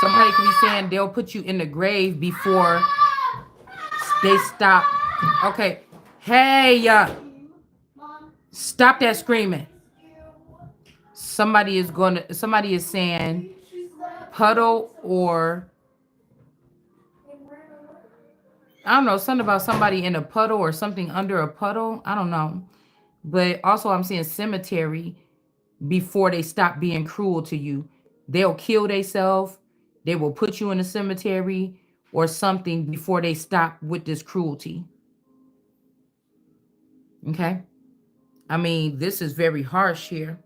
Somebody could be saying they'll put you in the grave before they stop. Okay. Hey, stop that screaming. Somebody is saying puddle, or I don't know, something about somebody in a puddle or something under a puddle. I don't know. But also I'm seeing cemetery before they stop being cruel to you. They'll kill themselves. They will put you in a cemetery or something before they stop with this cruelty. Okay. I mean, this is very harsh here.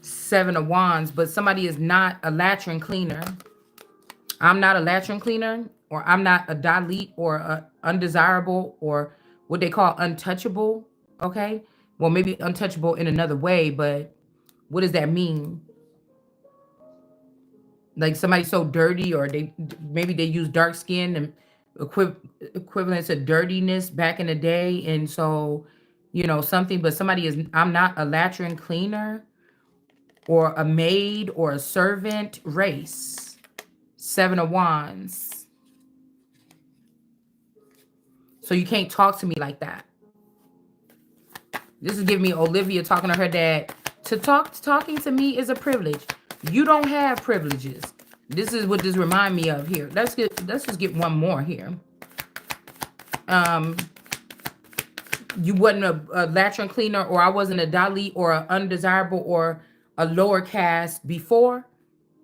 Seven of Wands, but somebody is not a latrine cleaner. I'm not a latrine cleaner, or I'm not a delete or a undesirable or what they call untouchable. Okay. Well, maybe untouchable in another way, but what does that mean? Like somebody so dirty, or they maybe they use dark skin and equivalent to dirtiness back in the day, and so something. But somebody is, I'm not a latrine cleaner or a maid or a servant race. Seven of Wands. So you can't talk to me like that. This is giving me Olivia talking to her dad. Talking to me is a privilege. You don't have privileges. This is what this remind me of here. Let's just get one more here. Um, you wasn't a latrine cleaner, or I wasn't a delete or an undesirable or a lower caste before,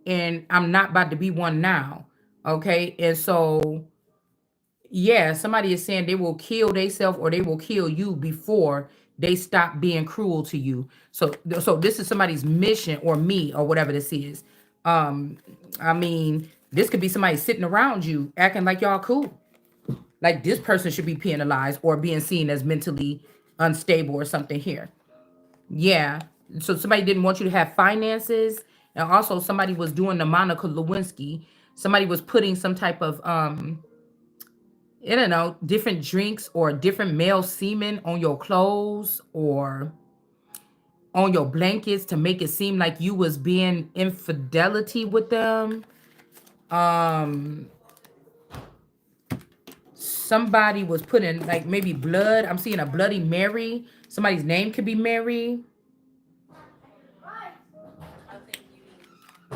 and I'm not about to be one now. Okay, and so yeah, somebody is saying they will kill themselves or they will kill you before they stop being cruel to you. So this is somebody's mission, or me, or whatever this is. Um, I mean, this could be somebody sitting around you acting like y'all cool. Like this person should be penalized or being seen as mentally unstable or something here. Yeah. So somebody didn't want you to have finances. And also somebody was doing the Monica Lewinsky. Somebody was putting some type of I don't know, different drinks or different male semen on your clothes or on your blankets to make it seem like you was being infidelity with them. Um, somebody was putting like maybe blood. I'm seeing a Bloody Mary. Somebody's name could be Mary.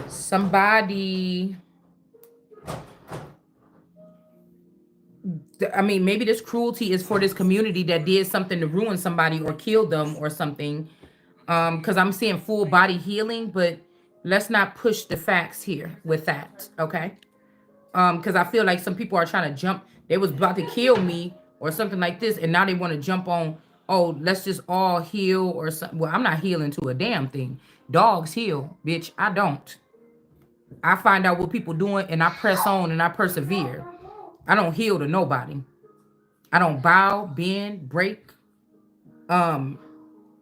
Somebody, I mean, maybe this cruelty is for this community that did something to ruin somebody or kill them or something. Because I'm seeing full body healing, but let's not push the facts here with that, okay? Because I feel like some people are trying to jump. They was about to kill me or something like this, and now they want to jump on. Oh, let's just all heal or something. Well, I'm not healing to a damn thing. Dogs heal, bitch. I don't. I find out what people doing, and I press on and I persevere. I don't heal to nobody. I don't bow, bend, break. Um,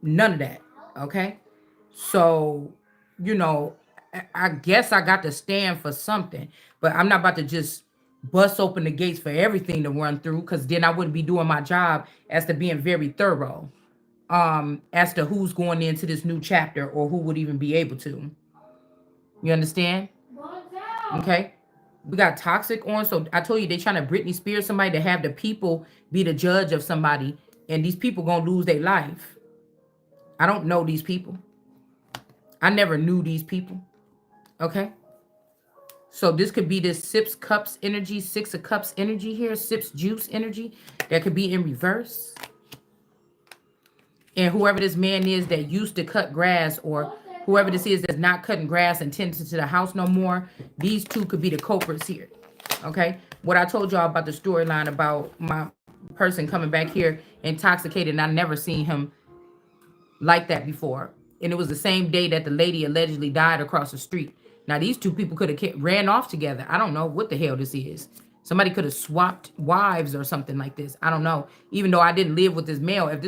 None of that. Okay. So, you know, I guess I got to stand for something, but I'm not about to just bust open the gates for everything to run through, because then I wouldn't be doing my job as to being very thorough as to who's going into this new chapter or who would even be able to. You understand? Okay. We got toxic on. So I told you they trying to Britney Spears somebody to have the people be the judge of somebody, and these people gonna lose their life. I don't know these people. I never knew these people. Okay. So this could be this Sips Cups energy, Six of Cups energy here, Sips Juice energy that could be in reverse. And whoever this man is that used to cut grass, or whoever this is that's not cutting grass and tending to the house no more, these two could be the culprits here. Okay. What I told y'all about the storyline about my person coming back here intoxicated, and I never seen him like that before. And it was the same day that the lady allegedly died across the street. Now, these two people could have ran off together. I don't know what the hell this is. Somebody could have swapped wives or something like this. I don't know. Even though I didn't live with this male, if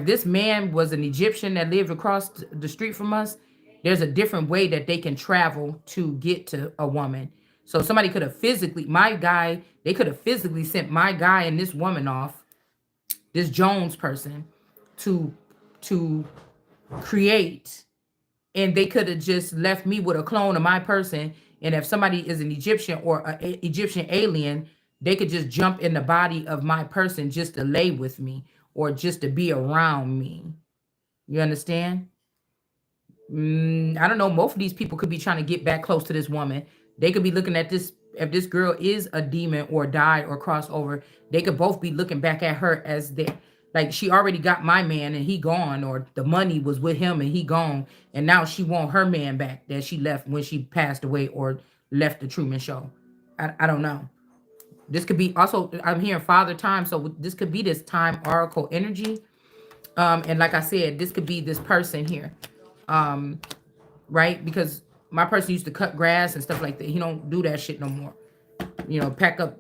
this man was an Egyptian that lived across the street from us, there's a different way that they can travel to get to a woman. So somebody could have physically, they could have physically sent my guy and this woman off, this Jones person, to to create, and they could have just left me with a clone of my person. And if somebody is an Egyptian or an Egyptian alien, they could just jump in the body of my person just to lay with me or just to be around me. You understand? I don't know. Most of these people could be trying to get back close to this woman. They could be looking at this. If this girl is a demon or died or crossed over, they could both be looking back at her as their, like, she already got my man and he gone, or the money was with him and he gone, and now she want her man back that she left when she passed away or left the Truman Show. I don't know. This could be also, I'm hearing father time, so this could be this time oracle energy. And like I said, this could be this person here. Right? Because my person used to cut grass and stuff like that. He don't do that shit no more. Pack up,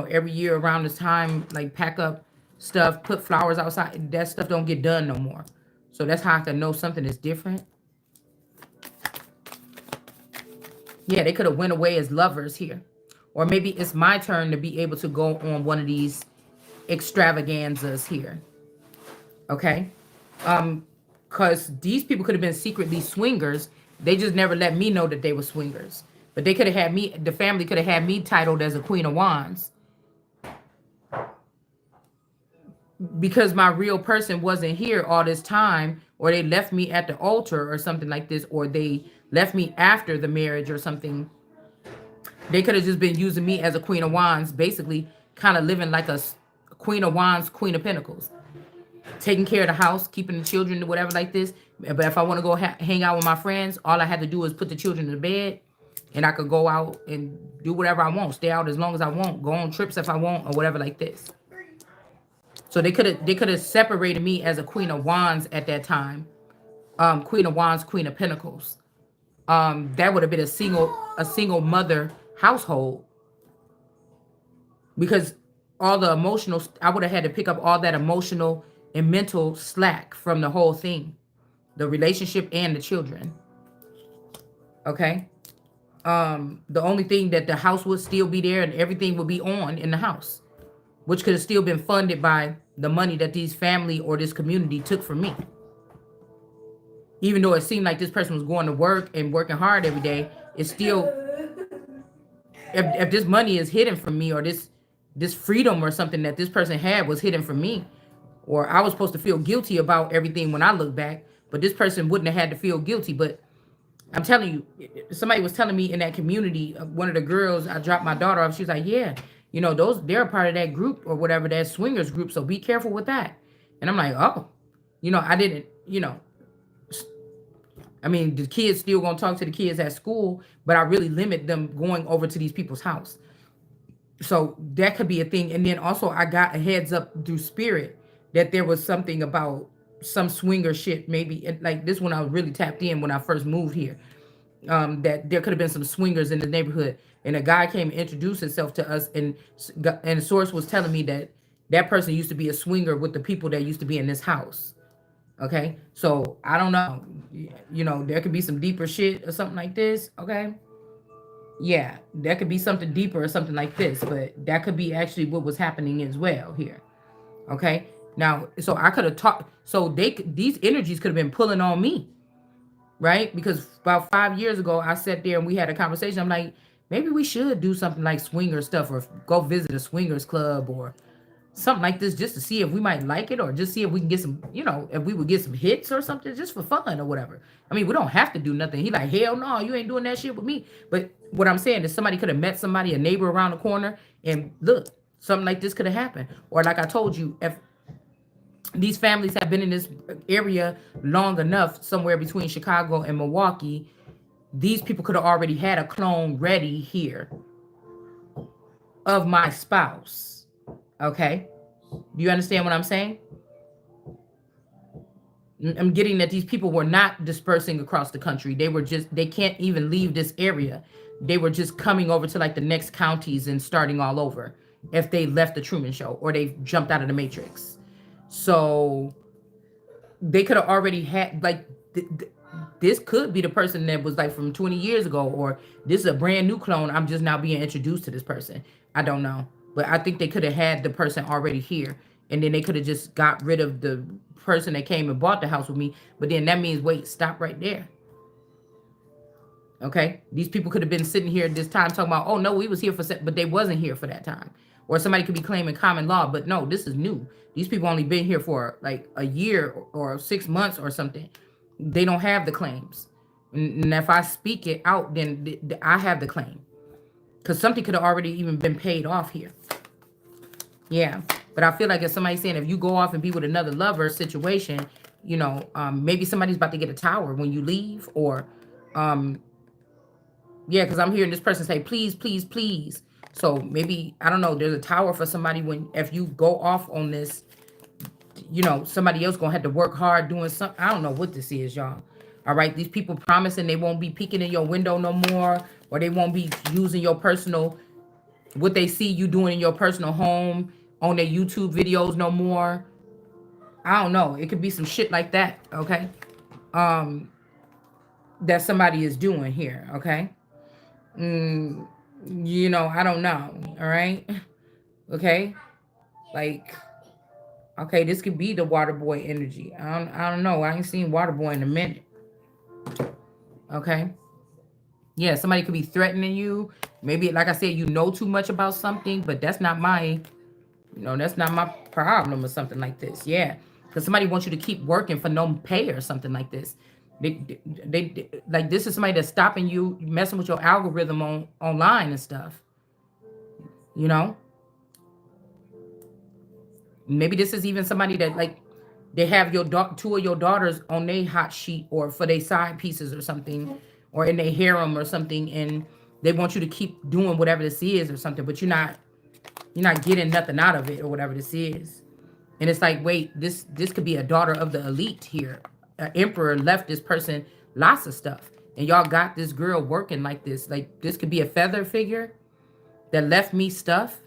every year around this time, like pack up stuff, put flowers outside. That stuff don't get done no more. So that's how I can know something is different. Yeah, they could have went away as lovers here. Or maybe it's my turn to be able to go on one of these extravaganzas here. Okay? Because these people could have been secretly swingers. They just never let me know that they were swingers. But they could have had me, the family could have had me titled as a Queen of Wands. Because my real person wasn't here all this time, or they left me at the altar or something like this, or they left me after the marriage or something. They could have just been using me as a Queen of Wands, basically kind of living like a Queen of Wands, Queen of Pentacles. Taking care of the house, keeping the children, whatever like this. But if I want to go hang out with my friends, all I had to do is put the children to bed, and I could go out and do whatever I want, stay out as long as I want, go on trips if I want, or whatever like this. So they could have separated me as a Queen of Wands at that time. Queen of Wands, Queen of Pentacles. That would have been a single mother household, because all the emotional, I would have had to pick up all that emotional and mental slack from the whole thing, the relationship and the children. Okay. The only thing that the house would still be there and everything would be on in the house, which could have still been funded by the money that these family or this community took from me. Even though it seemed like this person was going to work and working hard every day, it's still, if this money is hidden from me, or this freedom or something that this person had was hidden from me, or I was supposed to feel guilty about everything when I look back, but this person wouldn't have had to feel guilty. But I'm telling you, somebody was telling me in that community, one of the girls, I dropped my daughter off, she was like, yeah, they're a part of that group or whatever, that swingers group, so be careful with that. And I'm like, oh, I didn't, I mean, the kids still gonna talk to the kids at school, but I really limit them going over to these people's house. So that could be a thing. And then also I got a heads up through spirit that there was something about some swinger shit, maybe like this one I was really tapped in when I first moved here. That there could have been some swingers in the neighborhood, and a guy came and introduced himself to us, and the source was telling me that that person used to be a swinger with the people that used to be in this house. Okay, so I don't know, there could be some deeper shit or something like this. Okay, yeah, there could be something deeper or something like this, but that could be actually what was happening as well here. Okay, now, so I could have talked, so these energies could have been pulling on me, right? Because about 5 years ago, I sat there and we had a conversation. I'm like, maybe we should do something like swinger stuff, or go visit a swingers club or something like this, just to see if we might like it, or just see if we can get some, if we would get some hits or something, just for fun or whatever. I mean, we don't have to do nothing. He like, hell no, you ain't doing that shit with me. But what I'm saying is somebody could have met somebody, a neighbor around the corner, and look, something like this could have happened. Or like I told you, if these families have been in this area long enough, somewhere between Chicago and Milwaukee, these people could have already had a clone ready here of my spouse. Okay? Do you understand what I'm saying? I'm getting that these people were not dispersing across the country. They can't even leave this area. They were just coming over to like the next counties and starting all over if they left the Truman Show or they jumped out of the Matrix. So they could have already had, like, this could be the person that was like from 20 years ago, or this is a brand new clone. I'm just now being introduced to this person. I don't know. But I think they could have had the person already here, and then they could have just got rid of the person that came and bought the house with me. But then that means, wait, stop right there. Okay? These people could have been sitting here at this time talking about, oh, no, we was here but they wasn't here for that time. or somebody could be claiming common law, but no, this is new. These people only been here for like a year or 6 months or something. They don't have the claims. And if I speak it out, then I have the claim. Because something could have already even been paid off here. Yeah. But I feel like if somebody's saying if you go off and be with another lover situation, maybe somebody's about to get a tower when you leave, or yeah, because I'm hearing this person say, please, please, please. So maybe, I don't know, there's a tower for somebody when, if you go off on this, somebody else gonna have to work hard doing something. I don't know what this is, y'all. All right, these people promising they won't be peeking in your window no more, or they won't be using your personal, what they see you doing in your personal home on their YouTube videos no more. I don't know. It could be some shit like that, okay? That somebody is doing here, okay? I don't know, all right? Okay? Like, okay, this could be the water boy energy. I don't know. I ain't seen water boy in a minute. Okay? Yeah, somebody could be threatening you. Maybe, like I said, you know too much about something, but that's not my problem or something like this. Yeah. Because somebody wants you to keep working for no pay or something like this. They like, this is somebody that's stopping you, messing with your algorithm online and stuff. You know? Maybe this is even somebody that, like, they have two of your daughters on their hot sheet or for their side pieces or something, or in their harem or something, and they want you to keep doing whatever this is or something, but you're not getting nothing out of it or whatever this is. And it's like, wait, this could be a daughter of the elite here. An emperor left this person lots of stuff, and y'all got this girl working like this. Like, this could be a feather figure that left me stuff,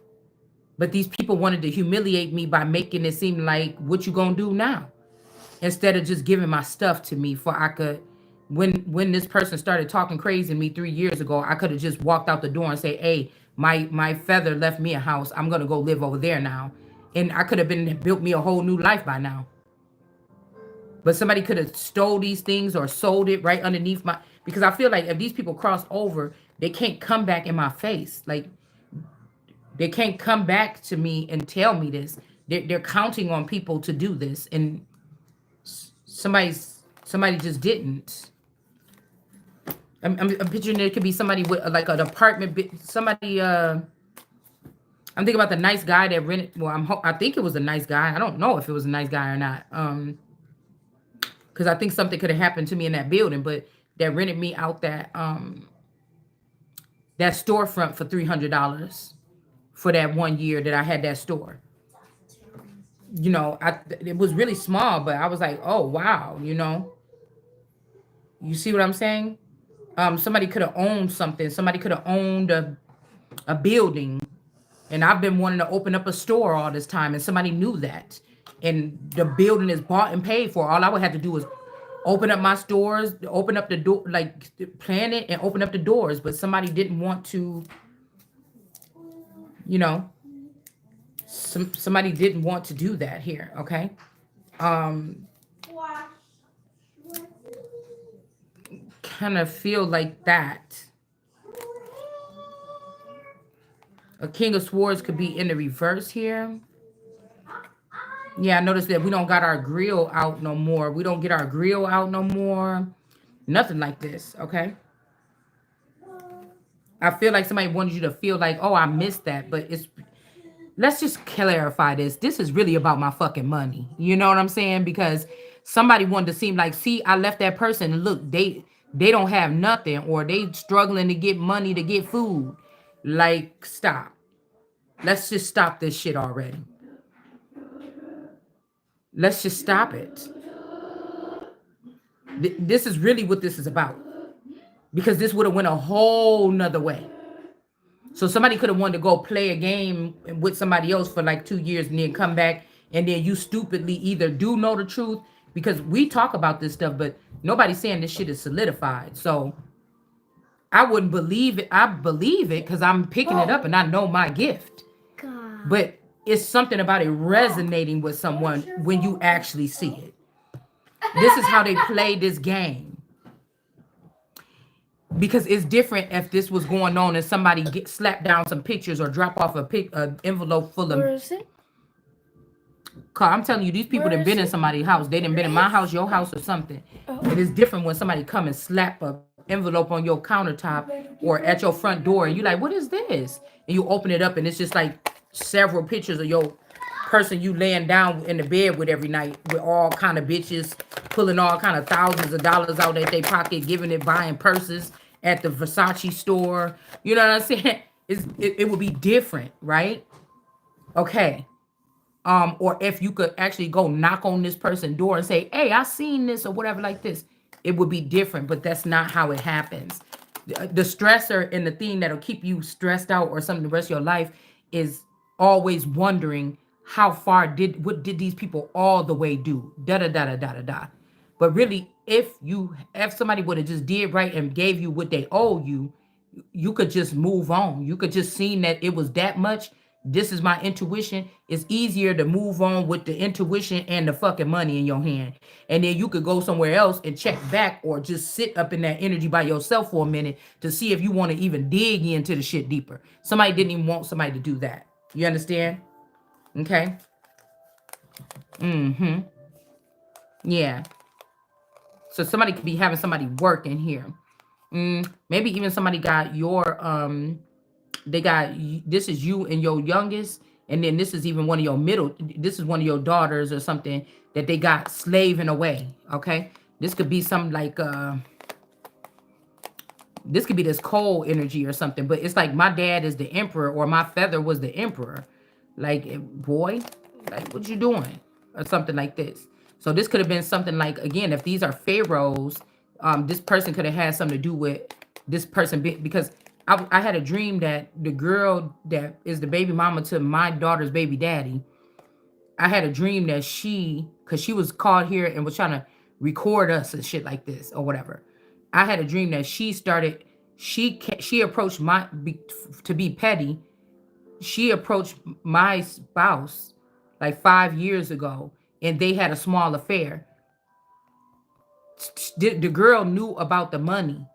but these people wanted to humiliate me by making it seem like, what you gonna do now? Instead of just giving my stuff to me, for I could, when this person started talking crazy to me 3 years ago, I could have just walked out the door and say, hey, my feather left me a house. I'm gonna go live over there now. And I could have been built me a whole new life by now. But somebody could have stole these things or sold it right underneath my, because I feel like if these people cross over, they can't come back in my face. Like, they can't come back to me and tell me this. They're counting on people to do this, and somebody just didn't. I'm picturing it could be somebody with like an apartment, somebody. I'm thinking about the nice guy that rented. Well, I think it was a nice guy. I don't know if it was a nice guy or not. Because I think something could have happened to me in that building, but that rented me out that storefront for $300 for that 1 year that I had that store. It was really small, but I was like, oh wow, you see what I'm saying? Somebody could have owned something. Somebody could have owned a building, and I've been wanting to open up a store all this time, and somebody knew that, and the building is bought and paid for. All I would have to do is open up my stores, open up the door, like plan it and open up the doors, but somebody didn't want to, somebody didn't want to do that here. Okay. Kind of feel like that. A King of Swords could be in the reverse here. Yeah, I noticed that we don't got our grill out no more. We don't get our grill out no more. Nothing like this, okay? I feel like somebody wanted you to feel like, oh, I missed that. But let's just clarify this. This is really about my fucking money. You know what I'm saying? Because somebody wanted to seem like, see, I left that person, and look, they don't have nothing, or they struggling to get money to get food. Like, stop. Let's just stop this shit already. Let's just stop it. This is really what this is about. Because this would have went a whole nother way. So somebody could have wanted to go play a game with somebody else for like 2 years and then come back, and then you stupidly either do know the truth, because we talk about this stuff, but nobody's saying this shit is solidified. So I wouldn't believe it. I believe it because I'm picking it up and I know my gift. God. But it's something about it resonating with someone when you actually see it. This is how they play this game. because it's different if this was going on and somebody get slap down some pictures or drop off a envelope full of. Where is it? Cause I'm telling you, these people Where done is been in it? somebody's house. They done been in my house, your house, or something. Oh. It is different when somebody come and slap a envelope on your countertop or at your front door, and you like, what is this? And you open it up, and it's just like several pictures of your person you laying down in the bed with every night, with all kind of bitches pulling all kind of thousands of dollars out at their pocket, giving it, buying purses at the Versace store. You know what I'm saying? It would be different, right? Okay. Or if you could actually go knock on this person's door and say, hey, I seen this or whatever like this, it would be different, but that's not how it happens. The stressor and the thing that'll keep you stressed out or something the rest of your life is always wondering how far what did these people all the way do? Da da da da da da da. But really, if somebody would have just did right and gave you what they owe you, you could just move on. You could just seen that it was that much. This is my intuition. It's easier to move on with the intuition and the fucking money in your hand. And then you could go somewhere else and check back or just sit up in that energy by yourself for a minute to see if you want to even dig into the shit deeper. Somebody didn't even want somebody to do that. You understand? Okay. Yeah. So somebody could be having somebody work in here. Maybe even somebody got your they got this is you and your youngest, and then this is even one of your middle, this is one of your daughters or something that they got slaving away. Okay, this could be something like this could be this cold energy or something, but it's like my dad is the emperor or my feather was the emperor. Like, boy, like what you doing? Or something like this. So this could have been something like, again, if these are pharaohs, this person could have had something to do with this person because I had a dream that the girl that is the baby mama to my daughter's baby daddy, I had a dream that because she was called here and was trying to record us and shit like this or whatever. I had a dream that she approached to be petty. She approached my spouse like 5 years ago, and they had a small affair. The girl knew about the money.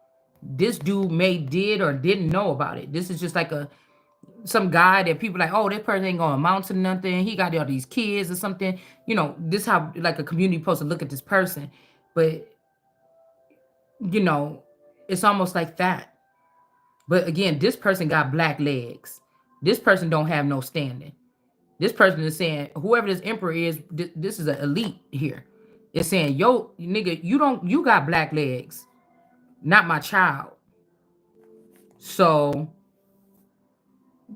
This dude may did or didn't know about it. This is just like some guy that people like, oh, that person ain't gonna amount to nothing. He got all these kids or something. This how like a community supposed to look at this person. But you know, it's almost like that. But again, this person got black legs. This person don't have no standing. This person is saying, whoever this emperor is, this is an elite here. It's saying, yo, nigga, you got black legs, not my child. So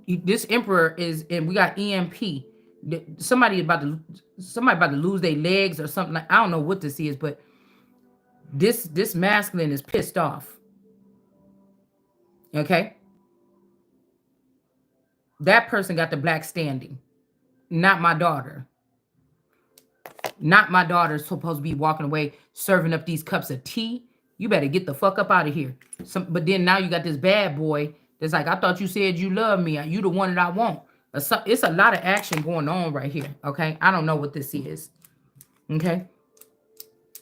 this emperor is, and we got EMP. Somebody about to lose their legs or something. Like, I don't know what this is, but this masculine is pissed off. Okay, that person got the black standing, not my daughter. Not my daughter's supposed to be walking away serving up these cups of tea. You better get the fuck up out of here. But then now you got this bad boy that's like, I thought you said you love me. You the one that I want. It's a lot of action going on right here. Okay, I don't know what this is. Okay,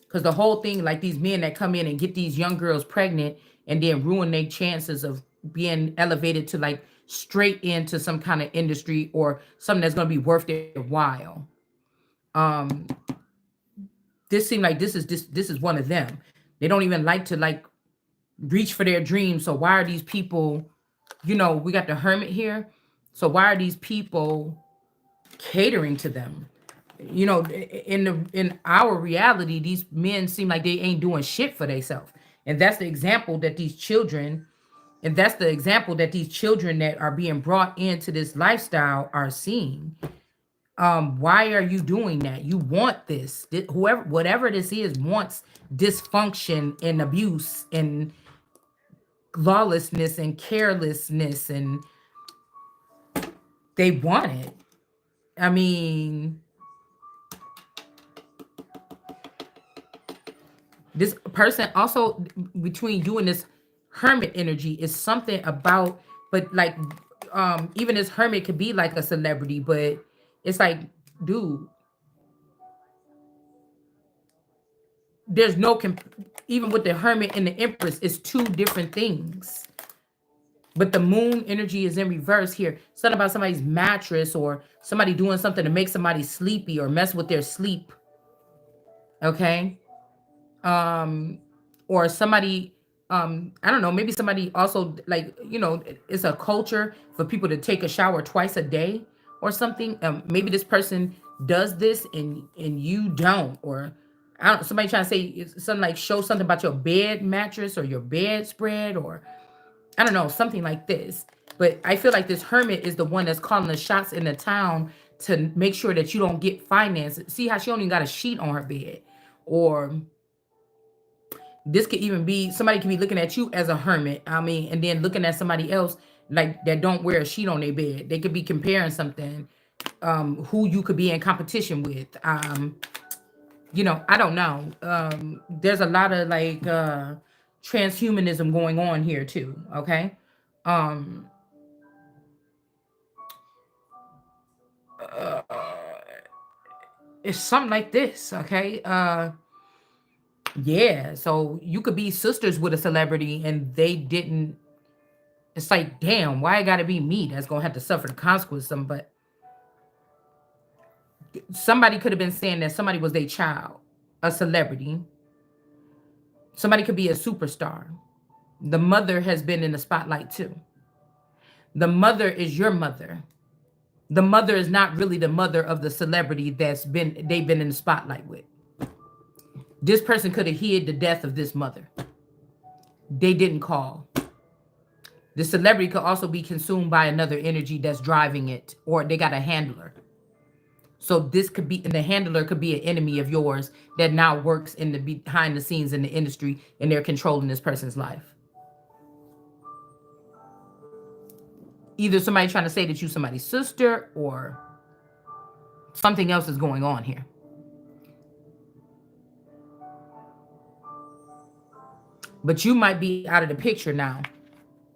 because the whole thing, like these men that come in and get these young girls pregnant and then ruin their chances of being elevated to like straight into some kind of industry or something that's going to be worth their while. Um, this seemed like this is one of them. They don't even like to like reach for their dreams. So why are these people, we got the hermit here. So why are these people catering to them? In our reality, these men seem like they ain't doing shit for themselves. And that's the example that these children, and that's the example that these children that are being brought into this lifestyle are seeing. Why are you doing that? You want this. Whoever, whatever this is, wants dysfunction and abuse and lawlessness and carelessness, and they want it. I mean, this person also, between you and this hermit energy, is something about, but like, even this hermit could be like a celebrity, but it's like, dude, there's no even with the Hermit and the Empress, it's two different things. But the moon energy is in reverse here. Something about somebody's mattress or somebody doing something to make somebody sleepy or mess with their sleep. Okay. um or somebody, I don't know, maybe somebody also, like, it's a culture for people to take a shower twice a day or something. Maybe this person does this and you don't, or I don't, somebody trying to say something like show something about your bed mattress or your bedspread, or I don't know, something like this. But I feel like this Hermit is the one that's calling the shots in the town to make sure that you don't get financed. See how she only got a sheet on her bed? Or this could even be somebody could be looking at you as a hermit. I mean, and then looking at somebody else like that don't wear a sheet on their bed. They could be comparing something, who you could be in competition with. I don't know. There's a lot of like transhumanism going on here too. Okay. Um, uh, it's something like this. Okay. Yeah. So you could be sisters with a celebrity and they didn't. It's like, damn, why it gotta be me that's gonna have to suffer the consequences of something? But somebody could have been saying that somebody was their child, a celebrity. Somebody could be a superstar. The mother has been in the spotlight too. The mother is your mother. The mother is not really the mother of the celebrity they've been in the spotlight with. This person could have hid the death of this mother. They didn't call. The celebrity could also be consumed by another energy that's driving it, or they got a handler. So this could be, and the handler could be an enemy of yours that now works in the behind the scenes in the industry, and they're controlling this person's life. Either somebody trying to say that you somebody's sister, or something else is going on here. But you might be out of the picture now.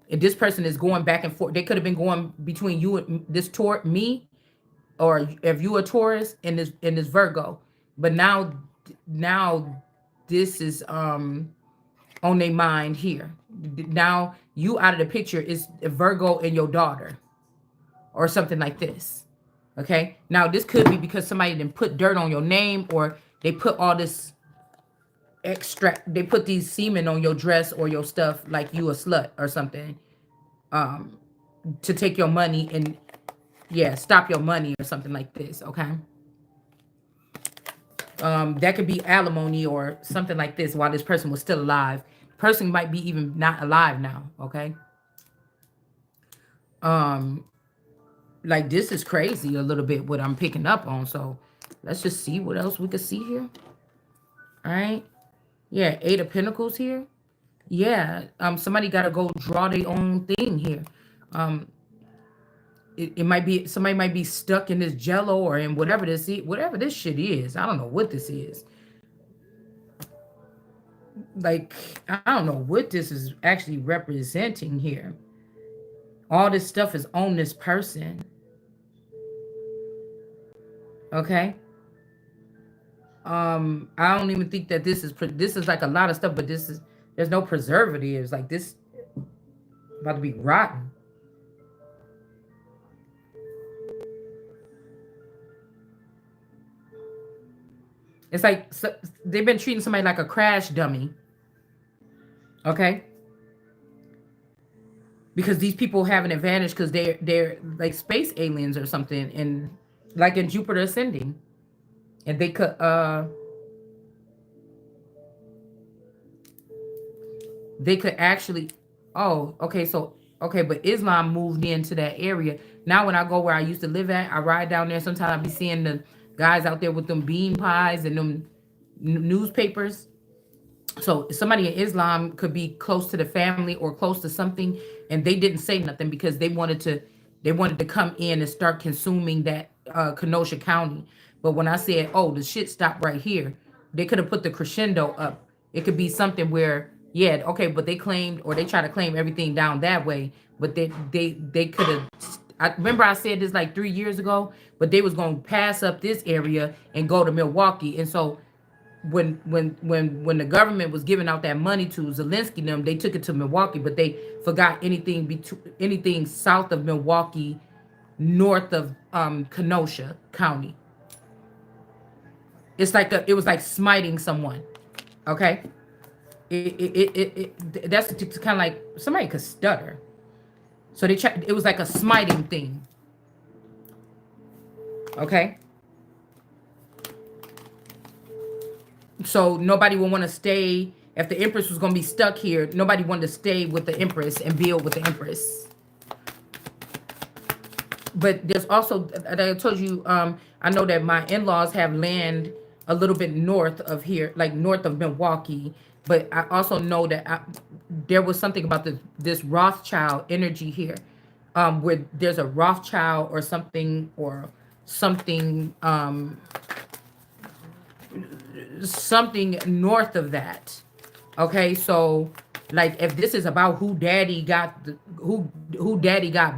If this person is going back and forth, they could have been going between you and this me, or if you a Taurus and this Virgo. But now this is on their mind here. Now you out of the picture is Virgo and your daughter, or something like this. Okay. Now this could be because somebody didn't put dirt on your name, or they put all this extract. They put these semen on your dress or your stuff, like you a slut or something, to take your money and stop your money or something like this. Okay. That could be alimony or something like this while this person was still alive. Person might be even not alive now. Okay. Like this is crazy a little bit what I'm picking up on. So let's just see what else we could see here. All right. Yeah, 8 of Pentacles here. Yeah, somebody got to go draw their own thing here. It might be somebody might be stuck in this jello or in whatever this shit is. I don't know what this is. Like, I don't know what this is actually representing here. All this stuff is on this person. Okay. I don't even think that this is like a lot of stuff, but there's no preservatives. Like this about to be rotten. It's like they've been treating somebody like a crash dummy. Okay. Because these people have an advantage because they're like space aliens or something, and like in Jupiter ascending. And they could actually, oh, okay, so okay, but Islam moved into that area. Now when I go where I used to live at, I ride down there, sometimes I be seeing the guys out there with them bean pies and them newspapers. So somebody in Islam could be close to the family or close to something, and they didn't say nothing because they wanted to come in and start consuming that Kenosha County. But when I said, oh, the shit stopped right here, they could have put the crescendo up. It could be something where, yeah, okay, but they claimed, or they try to claim everything down that way, but they could have. I remember I said this like 3 years ago, but they was gonna pass up this area and go to Milwaukee, and so when the government was giving out that money to Zelensky and them, they took it to Milwaukee, but they forgot anything south of Milwaukee, north of Kenosha County. It was like smiting someone. Okay, that's kind of like somebody could stutter. So it was like a smiting thing. Okay, so nobody would want to stay if the Empress was going to be stuck here. Nobody wanted to stay with the Empress and build with the Empress. But there's also, I told you, I know that my in-laws have land a little bit north of here, like north of Milwaukee. But I also know that there was something about this Rothschild energy here, where there's a Rothschild or something, something north of that. Okay, so like if this is about who daddy got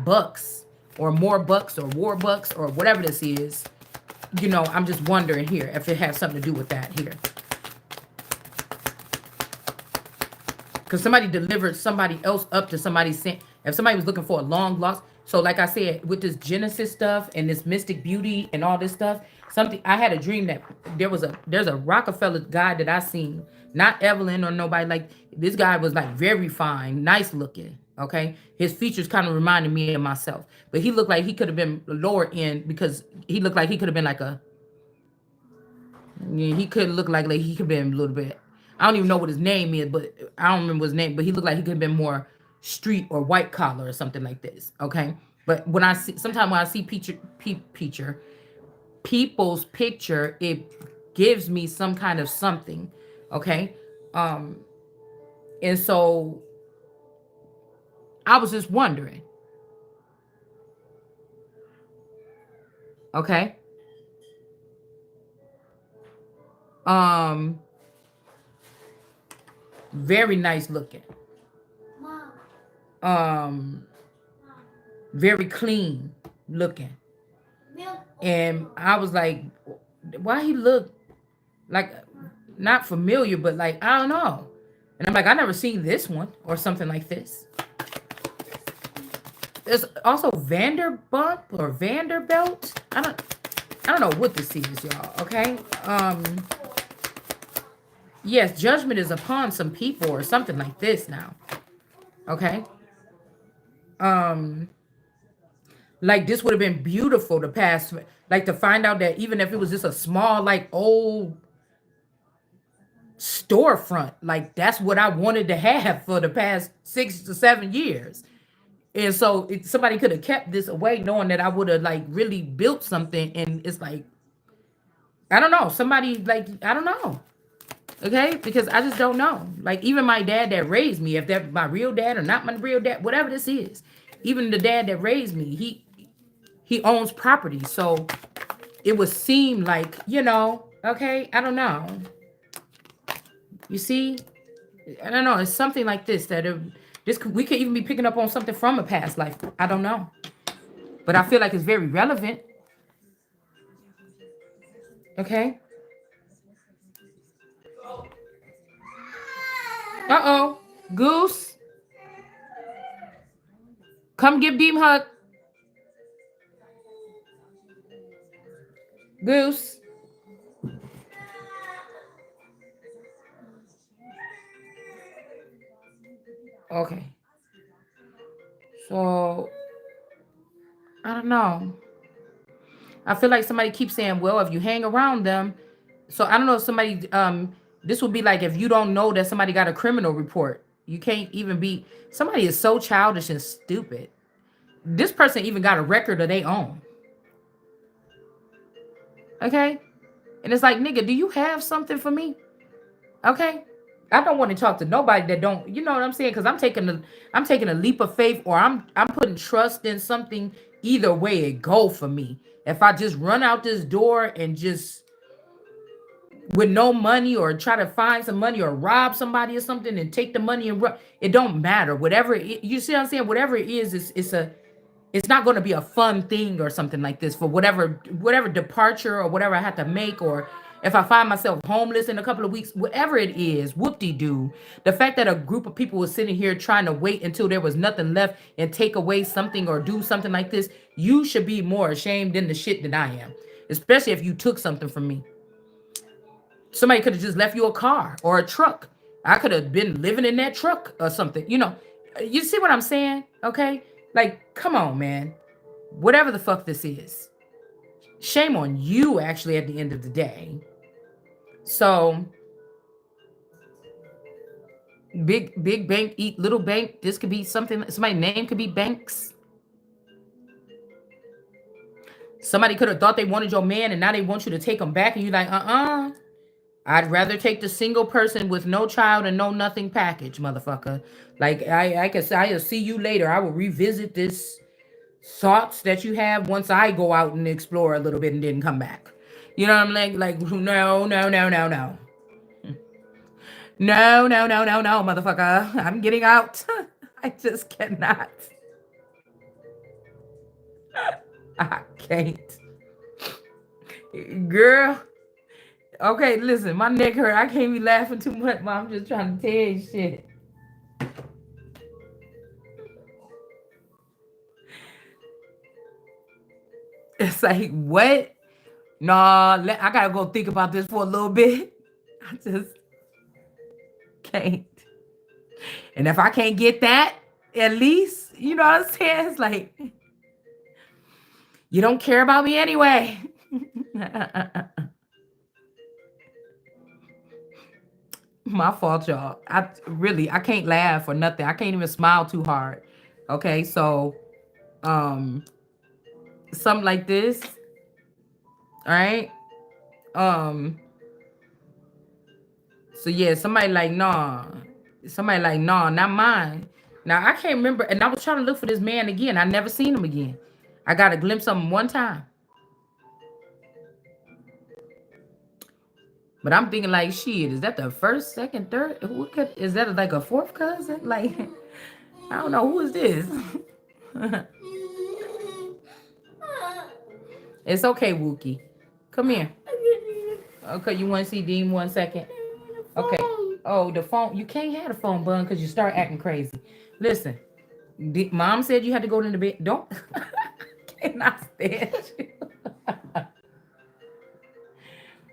bucks or more bucks or war bucks or whatever this is, I'm just wondering here if it has something to do with that here. Because somebody delivered somebody else up to somebody sent. If somebody was looking for a long lost, so like I said, with this Genesis stuff and this mystic beauty and all this stuff, something I had a dream that there's a Rockefeller guy that I seen, not Evelyn or nobody like this guy was like very fine, nice looking. Okay, his features kind of reminded me of myself, but he looked like he could have been lower end because he looked like he could have been like a yeah, he could look like he could have been a little bit. I don't even know what his name is, but I don't remember his name. But he looked like he could have been more street or white collar or something like this. Okay, but when I see sometimes when I see people's picture, it gives me some kind of something. Okay, um, and so I was just wondering. Okay, um, very nice looking. Um, very clean looking. And I was like, why he look like not familiar, but like I don't know. And I'm like, I never seen this one or something like this. There's also Vanderbump or Vanderbilt. I don't know what this is, y'all. Okay. Yes, judgment is upon some people or something like this now. Okay. Um, like this would have been beautiful to pass, like to find out that even if it was just a small, like old storefront, like that's what I wanted to have for the past 6 to 7 years. And so somebody could have kept this away knowing that I would have like really built something. And it's like, I don't know, somebody like, I don't know. Okay. Because I just don't know. Like even my dad that raised me, if that's my real dad or not my real dad, whatever this is, even the dad that raised me, he owns property. So it would seem like, okay, I don't know. You see, I don't know. It's something like this we could even be picking up on something from a past life. I don't know, but I feel like it's very relevant. Okay. Uh-oh. Goose, come give Deem hug. Goose. Okay. So I don't know. I feel like somebody keeps saying, well, if you hang around them. So I don't know if this would be like if you don't know that somebody got a criminal report. You can't even be, somebody is so childish and stupid. This person even got a record of their own. Okay. And it's like, nigga, do you have something for me? Okay. I don't want to talk to nobody that don't, you know what I'm saying? Because I'm taking a leap of faith, or I'm putting trust in something. Either way it go for me. If I just run out this door and just with no money, or try to find some money, or rob somebody or something and take the money and run, it don't matter. You see what I'm saying? Whatever it is, it's not going to be a fun thing or something like this for whatever departure or whatever I have to make, or If I find myself homeless in a couple of weeks, whatever it is, whoop-de-doo. The fact that a group of people was sitting here trying to wait until there was nothing left and take away something or do something like this, you should be more ashamed than the shit than I am. Especially if you took something from me. Somebody could have just left you a car or a truck. I could have been living in that truck or something. You see what I'm saying? Okay? Like, come on, man. Whatever the fuck this is. Shame on you, actually, at the end of the day. So, big bank, eat little bank. This could be something, somebody's name could be Banks. Somebody could have thought they wanted your man and now they want you to take them back and you're like, I'd rather take the single person with no child and no nothing package, motherfucker. Like I can say, I'll see you later. I will revisit this thoughts that you have once I go out and explore a little bit and then come back. You know what I'm like no, no, no, no, no. No, no, no, no, no, motherfucker. I'm getting out. I just cannot. I can't. Girl. Okay, listen, my neck hurt. I can't be laughing too much, Mom. I'm just trying to tell you shit. It's like, what? Nah, I gotta go think about this for a little bit. I just can't. And if I can't get that, at least, you know what I'm saying? It's like, you don't care about me anyway. My fault, y'all. I can't laugh or nothing. I can't even smile too hard. Okay, so um something like this. All right. Um, so yeah, somebody like, nah. Somebody like, nah, not mine. Now I can't remember, and I was trying to look for this man again. I never seen him again. I got a glimpse of him one time. But I'm thinking like, shit, is that the first, second, third? Is that like a fourth cousin? Like, I don't know, who is this? It's okay, Wookie. Come here. Okay, you want to see Dean 1 second? Okay. Oh, the phone. You can't have the phone, bun, because you start acting crazy. Listen, Mom said you had to go to the bed. Don't. Cannot stand you.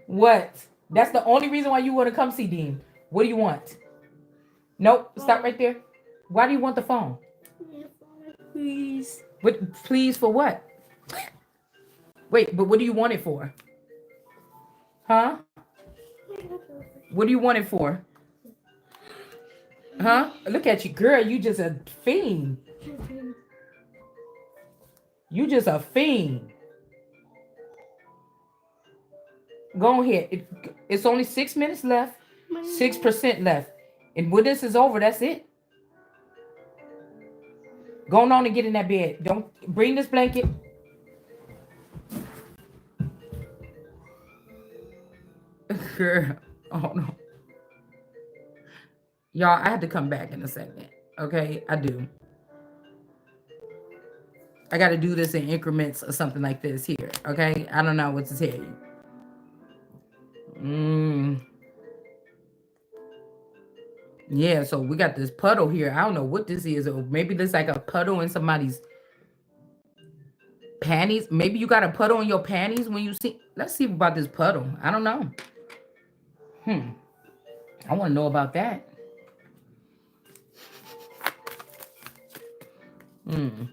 What? That's the only reason why you want to come see Dean. What do you want? Nope. Stop right there. Why do you want the phone? Please. What? Please for what? Wait, but what do you want it for? Huh? What do you want it for? Huh? Look at you, girl. You just a fiend. You just a fiend. Go ahead. It's only 6 minutes left. 6% left. And when this is over, that's it. Go on and get in that bed. Don't bring this blanket. Girl. Oh no. Y'all, I had to come back in a second. Okay, I do. I got to do this in increments or something like this here. Okay, I don't know what to tell you. Yeah, so we got this puddle here. I don't know what this is. Or maybe this like a puddle in somebody's panties. Maybe you got a puddle in your panties when you see. Let's see about this puddle. I don't know. I want to know about that. Because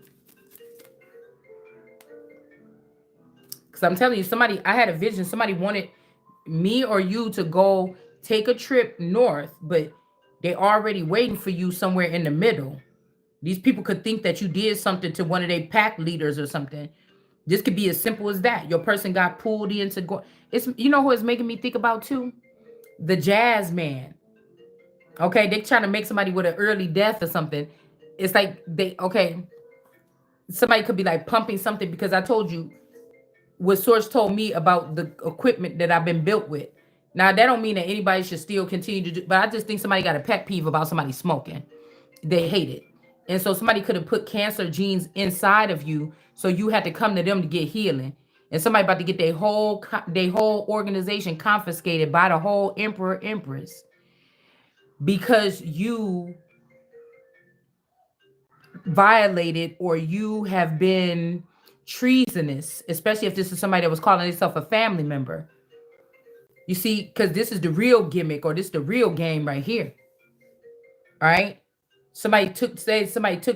I'm telling you, I had a vision. Somebody wanted me or you to go take a trip north, but they already waiting for you somewhere in the middle. These people could think that you did something to one of their pack leaders or something. This could be as simple as that. Your person got pulled into go. It's, you know who it's making me think about too? The jazz man. Okay, they trying to make somebody with an early death or something. It's like somebody could be like pumping something, because I told you what source told me about the equipment that I've been built with. Now that don't mean that anybody should still continue to do, but I just think somebody got a pet peeve about somebody smoking. They hate it. And so somebody could have put cancer genes inside of you, so you had to come to them to get healing. and somebody about to get their whole organization confiscated by the whole emperor empress because you violated or you have been treasonous, especially if this is somebody that was calling themselves a family member. You see, because this is the real gimmick or this is the real game right here. All right. Somebody took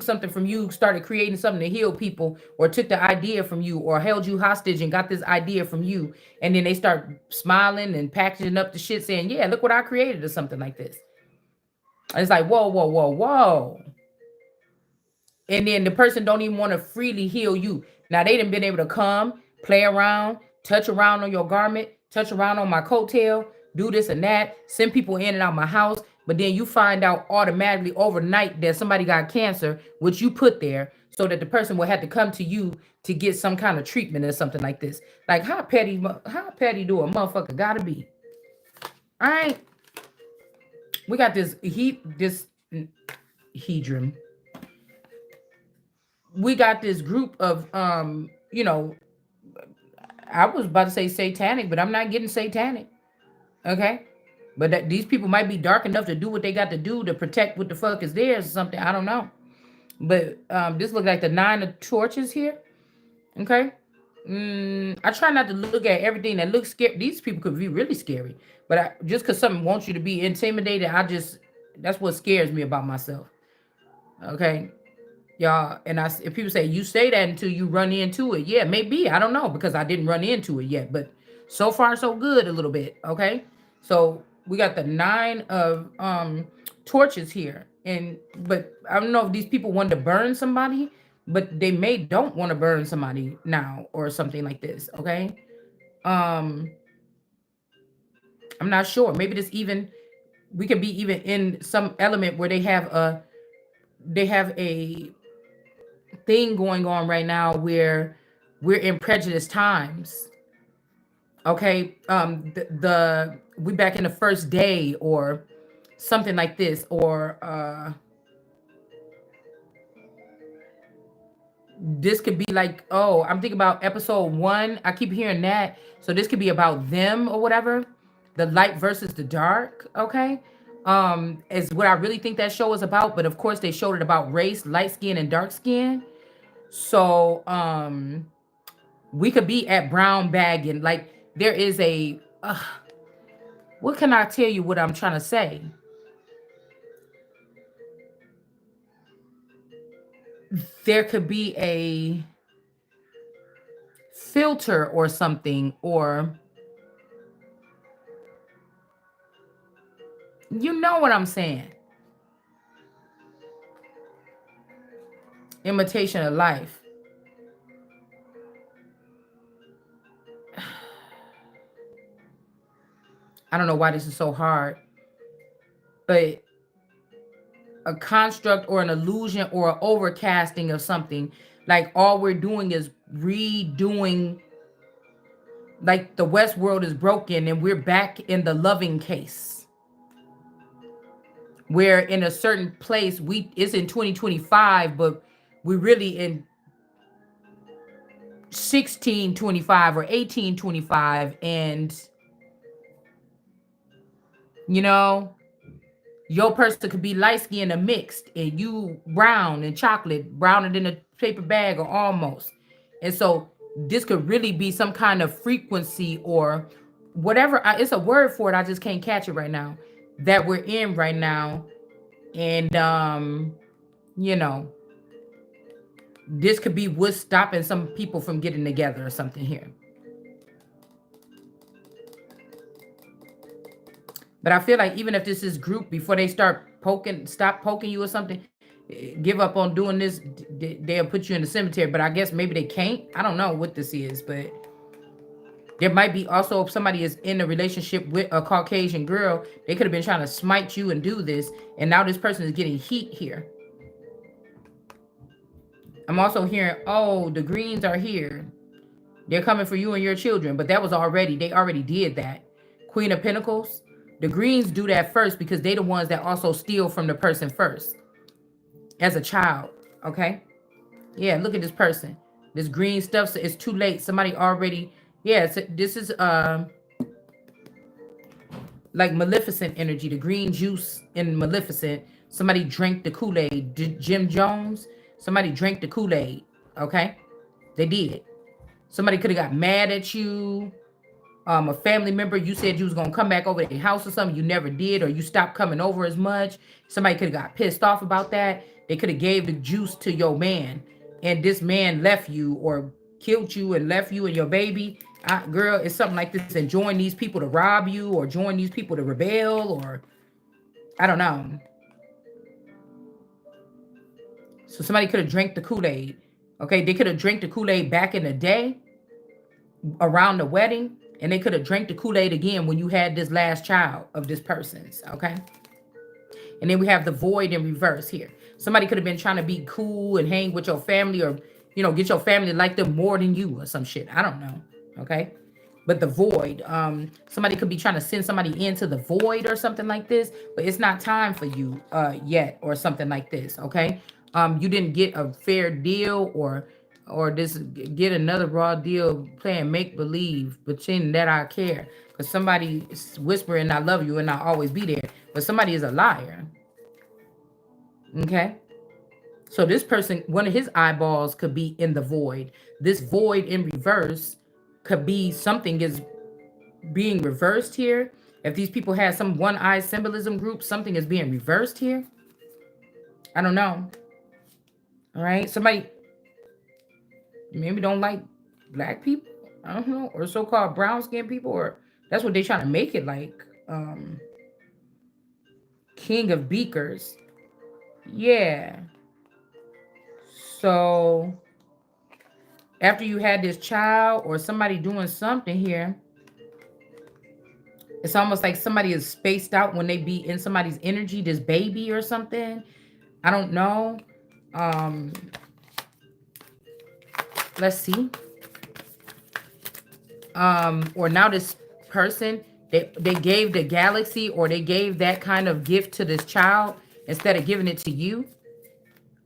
something from you, started creating something to heal people, or took the idea from you, or held you hostage and got this idea from you, and then they start smiling and packaging up the shit, saying, "Yeah, look what I created," or something like this. And it's like, whoa, whoa, whoa, whoa. And then the person don't even want to freely heal you. Now they done been able to come, play around, touch around on your garment, touch around on my coattail, do this and that, send people in and out my house. But then you find out automatically overnight that somebody got cancer, which you put there, so that the person will have to come to you to get some kind of treatment or something like this. Like how petty do a motherfucker gotta be? All right, we got this hedron. We got this group of I was about to say satanic, but I'm not getting satanic. Okay. But these people might be dark enough to do what they got to do to protect what the fuck is theirs or something. I don't know. But this looks like the nine of torches here. Okay. I try not to look at everything that looks scary. These people could be really scary. But just because something wants you to be intimidated, that's what scares me about myself. Okay. Y'all, and if people say you say that until you run into it, yeah, maybe, I don't know, because I didn't run into it yet, but so far so good a little bit. Okay, so we got the nine of torches here, and but I don't know if these people want to burn somebody, but they may don't want to burn somebody now or something like this. Okay, um I'm not sure, maybe this even, we could be even in some element where they have a thing going on right now where we're in prejudiced times. Okay, the we back in the first day or something like this, or this could be like, oh, I'm thinking about episode one. I keep hearing that, so this could be about them or whatever, the light versus the dark. Okay, is what I really think that show is about. But of course they showed it about race, light skin and dark skin. So we could be at brown bag, and like there is a what can I tell you what I'm trying to say? There could be a filter or something, or you know what I'm saying? Imitation of life. I don't know why this is so hard, but a construct or an illusion or an overcasting of something. Like all we're doing is redoing, like the West world is broken and we're back in the loving case. Where in a certain place, it's in 2025, but we're really in 1625 or 1825, and you know, your person could be light skinned or mixed, and you brown and chocolate, browner than a paper bag or almost. And so this could really be some kind of frequency or whatever. It's a word for it. I just can't catch it right now. That we're in right now, and you know, this could be what's stopping some people from getting together or something here. But I feel like even if this is group, before they stop poking you or something, give up on doing this, they'll put you in the cemetery. But I guess maybe they can't. I don't know what this is, but there might be also, if somebody is in a relationship with a Caucasian girl, they could have been trying to smite you and do this, and now this person is getting heat here. I'm also hearing, oh, the greens are here. They're coming for you and your children, but they already did that. Queen of Pentacles. The greens do that first because they the ones that also steal from the person first as a child. Okay. Yeah, look at this person. This green stuff, so it's too late. Somebody already, yeah, this is like Maleficent energy, the green juice in Maleficent. Somebody drank the Kool-Aid. Jim Jones, somebody drank the Kool-Aid. Okay? They did. Somebody could have got mad at you. A family member, you said you was gonna come back over to their house or something, you never did, or you stopped coming over as much. Somebody could have got pissed off about that. They could have gave the juice to your man, and this man left you or killed you and left you and your baby. Girl, it's something like this, and join these people to rob you, or join these people to rebel, or I don't know. So somebody could have drank the Kool-Aid. Okay, they could have drank the Kool-Aid back in the day around the wedding, and they could have drank the Kool-Aid again when you had this last child of this person's, okay? And then we have the void in reverse here. Somebody could have been trying to be cool and hang with your family, or, get your family to like them more than you or some shit. I don't know, okay? But the void, somebody could be trying to send somebody into the void or something like this, but it's not time for you yet or something like this, okay? You didn't get a fair deal, or this get another raw deal playing make believe, pretending that I care, because somebody is whispering I love you and I'll always be there, but somebody is a liar. Okay, so this person, one of his eyeballs could be in the void. This void in reverse could be something is being reversed here. If these people had some one-eye symbolism group, something is being reversed here. I don't know. All right, somebody maybe don't like black people. I don't know, or so-called brown skinned people, or that's what they're trying to make it like. King of Beakers. Yeah. So after you had this child or somebody doing something here, it's almost like somebody is spaced out when they be in somebody's energy, this baby or something. I don't know. Let's see. Or now this person, they gave the galaxy, or they gave that kind of gift to this child instead of giving it to you.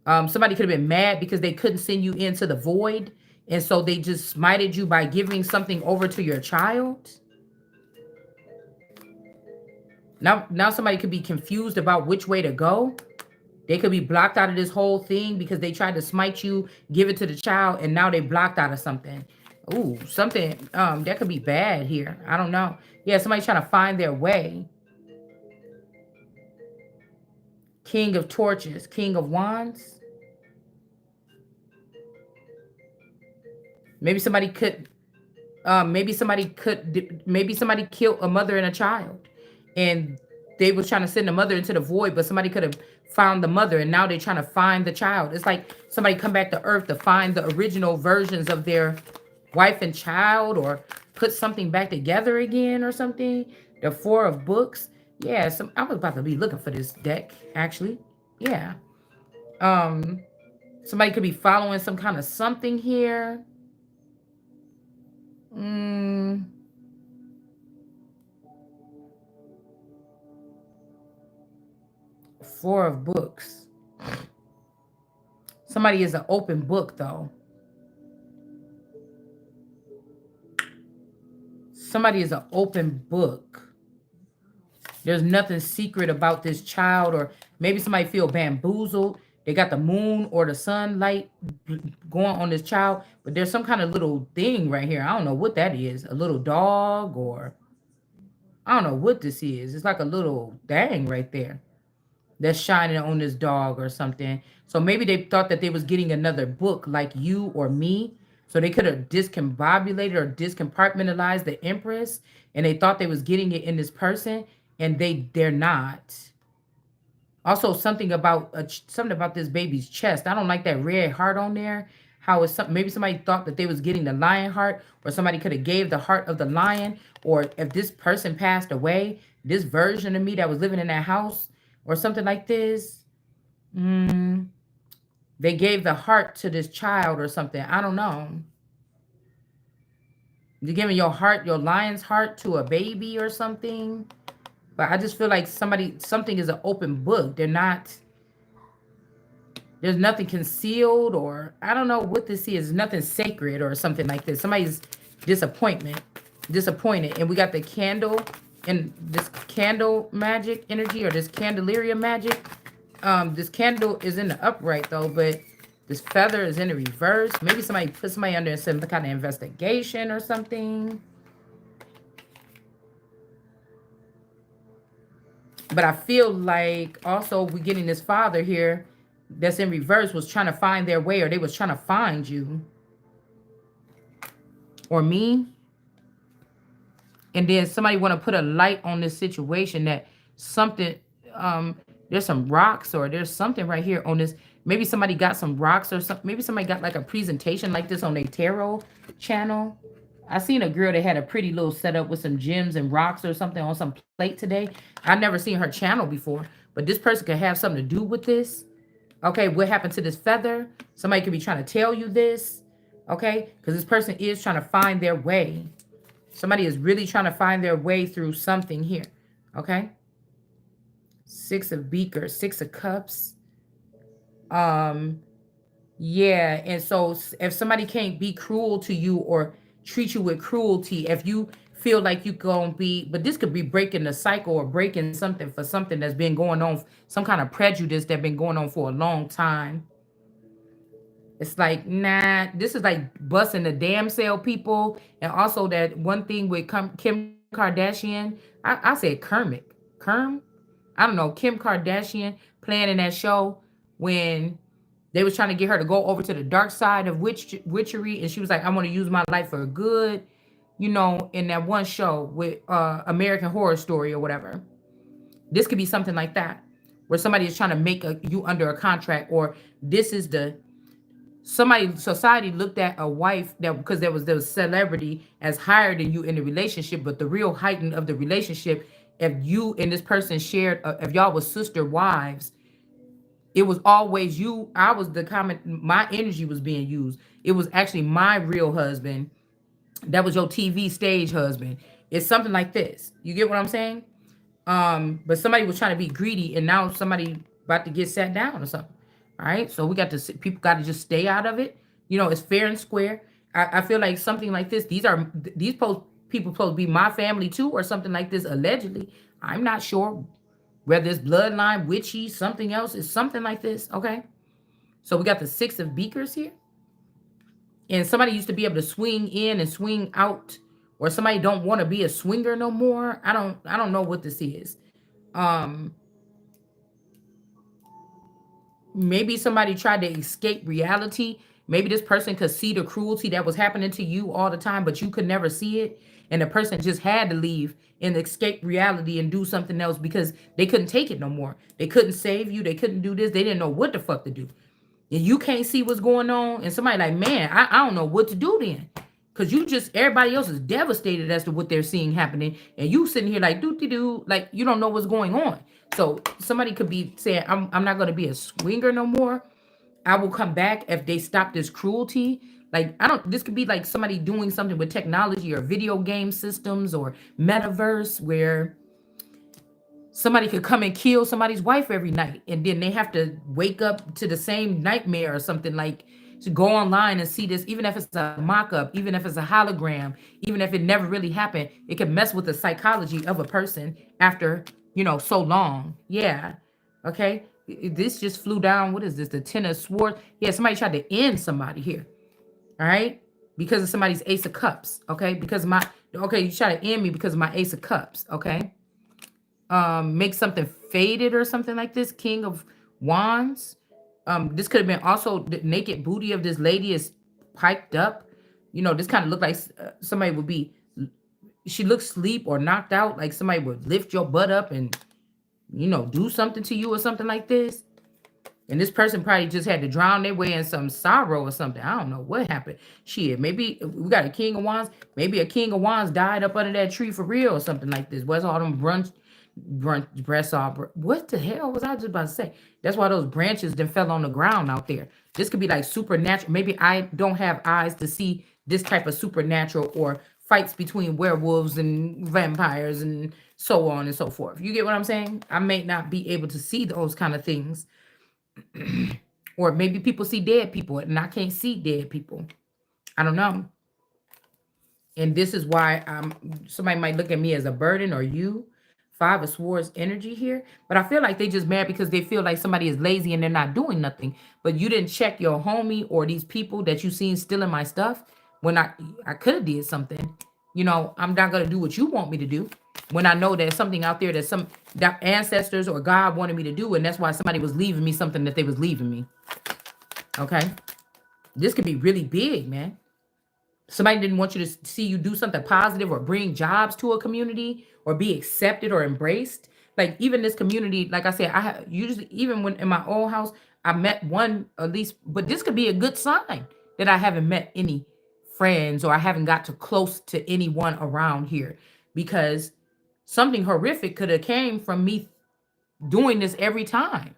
Somebody could have been mad because they couldn't send you into the void, and so they just smited you by giving something over to your child. Now somebody could be confused about which way to go. They could be blocked out of this whole thing because they tried to smite you, give it to the child, and now they blocked out of something. Ooh, something that could be bad here. I don't know. Yeah, somebody's trying to find their way. King of Torches, King of Wands. Maybe somebody could maybe somebody killed a mother and a child, and they was trying to send the mother into the void, but somebody could have found the mother, and now they're trying to find the child. It's like somebody come back to earth to find the original versions of their wife and child, or put something back together again or something. The Four of Books. Yeah, I was about to be looking for this deck, actually. Yeah. Somebody could be following some kind of something here. Four of Books. Somebody is an open book, though. Somebody is an open book. There's nothing secret about this child, or maybe somebody feel bamboozled. They got the moon or the sunlight going on this child, but there's some kind of little thing right here. I don't know what that is. A little dog, or I don't know what this is. It's like a little thing right there that's shining on this dog or something. So maybe they thought that they was getting another book like you or me. So they could have discombobulated or discompartmentalized the Empress, and they thought they was getting it in this person, and they're not. Also, something about this baby's chest. I don't like that red heart on there. How is something? Maybe somebody thought that they was getting the lion heart, or somebody could have gave the heart of the lion. Or if this person passed away, this version of me that was living in that house, or something like this. They gave the heart to this child or something. I don't know. You're giving your heart, your lion's heart, to a baby or something. But I just feel like something is an open book. They're not. There's nothing concealed, or I don't know what this is. Nothing sacred or something like this. Somebody's disappointment, disappointed. And we got the candle and this candle magic energy, or this candelaria magic. This candle is in the upright though, but this feather is in the reverse. Maybe somebody put somebody under some kind of investigation or something. But I feel like also we getting this father here that's in reverse was trying to find their way, or they was trying to find you or me. And then somebody want to put a light on this situation that something, there's some rocks, or there's something right here on this. Maybe somebody got some rocks or something. Maybe somebody got like a presentation like this on their tarot channel. I seen a girl that had a pretty little setup with some gems and rocks or something on some plate today. I never seen her channel before, but this person could have something to do with this. Okay, what happened to this feather? Somebody could be trying to tell you this. Okay, because this person is trying to find their way. Somebody is really trying to find their way through something here. Okay. Six of beakers, six of cups. Um, yeah, and so if somebody can't be cruel to you or treat you with cruelty, if you feel like you gonna be, but this could be breaking the cycle or breaking something for something that's been going on, some kind of prejudice that's been going on for a long time. It's like, nah, this is like busting the damn sale, people. And also that one thing with Kim Kardashian, I said Kermit. Kerm? I don't know, Kim Kardashian playing in that show when they was trying to get her to go over to the dark side of witchery. And she was like, I want to use my life for good. You know, in that one show with American Horror Story or whatever. This could be something like that. Where somebody is trying to make you under a contract, or this is the somebody society looked at a wife that because there was celebrity as higher than you in the relationship, but the real heighten of the relationship, if you and this person shared, if y'all was sister wives, it was always you. I was the comment, my energy was being used. It was actually my real husband that was your TV stage husband. It's something like this. You get what I'm saying? But somebody was trying to be greedy, and now somebody about to get sat down or something. All right, so we got to people got to just stay out of it. You know, it's fair and square. I feel like something like this. People supposed to be my family too, or something like this. Allegedly, I'm not sure whether it's bloodline, witchy, something else. It's something like this. Okay, so we got the six of beakers here, and somebody used to be able to swing in and swing out, or somebody don't want to be a swinger no more. I don't know what this is. Um, Maybe somebody tried to escape reality. Maybe this person could see the cruelty that was happening to you all the time, but you could never see it. And the person just had to leave and escape reality and do something else because they couldn't take it no more. They couldn't save you. They couldn't do this. They didn't know what the fuck to do. And you can't see what's going on. And somebody like, man, I don't know what to do then. Cause you just everybody else is devastated as to what they're seeing happening, and you sitting here like do like you don't know what's going on. So somebody could be saying, I'm not gonna be a swinger no more. I will come back if they stop this cruelty. Like I don't. This could be like somebody doing something with technology or video game systems or metaverse where somebody could come and kill somebody's wife every night, and then they have to wake up to the same nightmare or something, like to go online and see this, even if it's a mock-up, even if it's a hologram, even if it never really happened. It can mess with the psychology of a person after so long. Yeah. Okay. This just flew down. What is this? The Ten of Swords. Yeah, somebody tried to end somebody here. All right, because of somebody's Ace of Cups. Okay, because you try to end me because of my Ace of Cups. Okay, make something faded or something like this. King of Wands. This could have been also the naked booty of this lady is piped up. This kind of look like somebody would be. She looks asleep or knocked out, like somebody would lift your butt up and do something to you or something like this. And this person probably just had to drown their way in some sorrow or something. I don't know what happened. Shit, maybe we got a King of Wands. Maybe a King of Wands died up under that tree for real or something like this. What's all them breasts all? What the hell was I just about to say? That's why those branches then fell on the ground out there. This could be like supernatural. Maybe I don't have eyes to see this type of supernatural or fights between werewolves and vampires and so on and so forth. You get what I'm saying? I may not be able to see those kind of things. Or maybe people see dead people and I can't see dead people. I don't know. And this is why somebody might look at me as a burden, or you. Five of Swords energy here. But I feel like they just mad because they feel like somebody is lazy and they're not doing nothing. But you didn't check your homie or these people that you seen stealing my stuff when I could have did something. You know, I'm not gonna do what you want me to do when I know there's something out there that some that ancestors or God wanted me to do, and that's why somebody was leaving me something that they was leaving me. Okay. This could be really big, man. Somebody didn't want you to see you do something positive or bring jobs to a community or be accepted or embraced. Like even this community, like I said, usually even when in my old house, I met one at least, but this could be a good sign that I haven't met any friends or I haven't got to close to anyone around here because something horrific could have came from me doing this every time.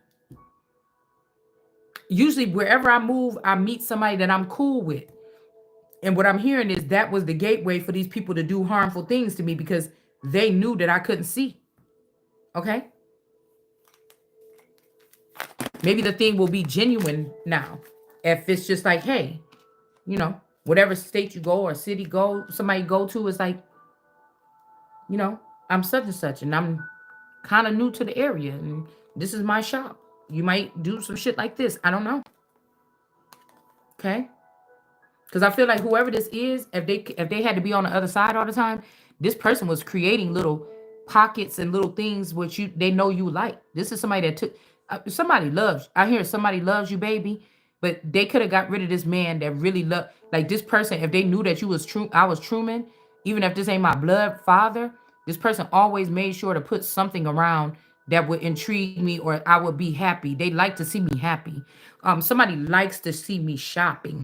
Usually wherever I move, I meet somebody that I'm cool with. And what I'm hearing is that was the gateway for these people to do harmful things to me because they knew that I couldn't see. Okay? Maybe the thing will be genuine now. If it's just like, hey, whatever state you go or city somebody go to is like, you know, I'm such and such and I'm kind of new to the area and this is my shop. You might do some shit like this. I don't know. Okay? Because I feel like whoever this is, if they had to be on the other side all the time, this person was creating little pockets and little things which they know you like. This is somebody that took somebody loves. I hear somebody loves you, baby, but they could have got rid of this man that really loved. Like this person, if they knew that you was true, I was Truman. Even if this ain't my blood father, this person always made sure to put something around that would intrigue me or I would be happy. They like to see me happy. Somebody likes to see me shopping.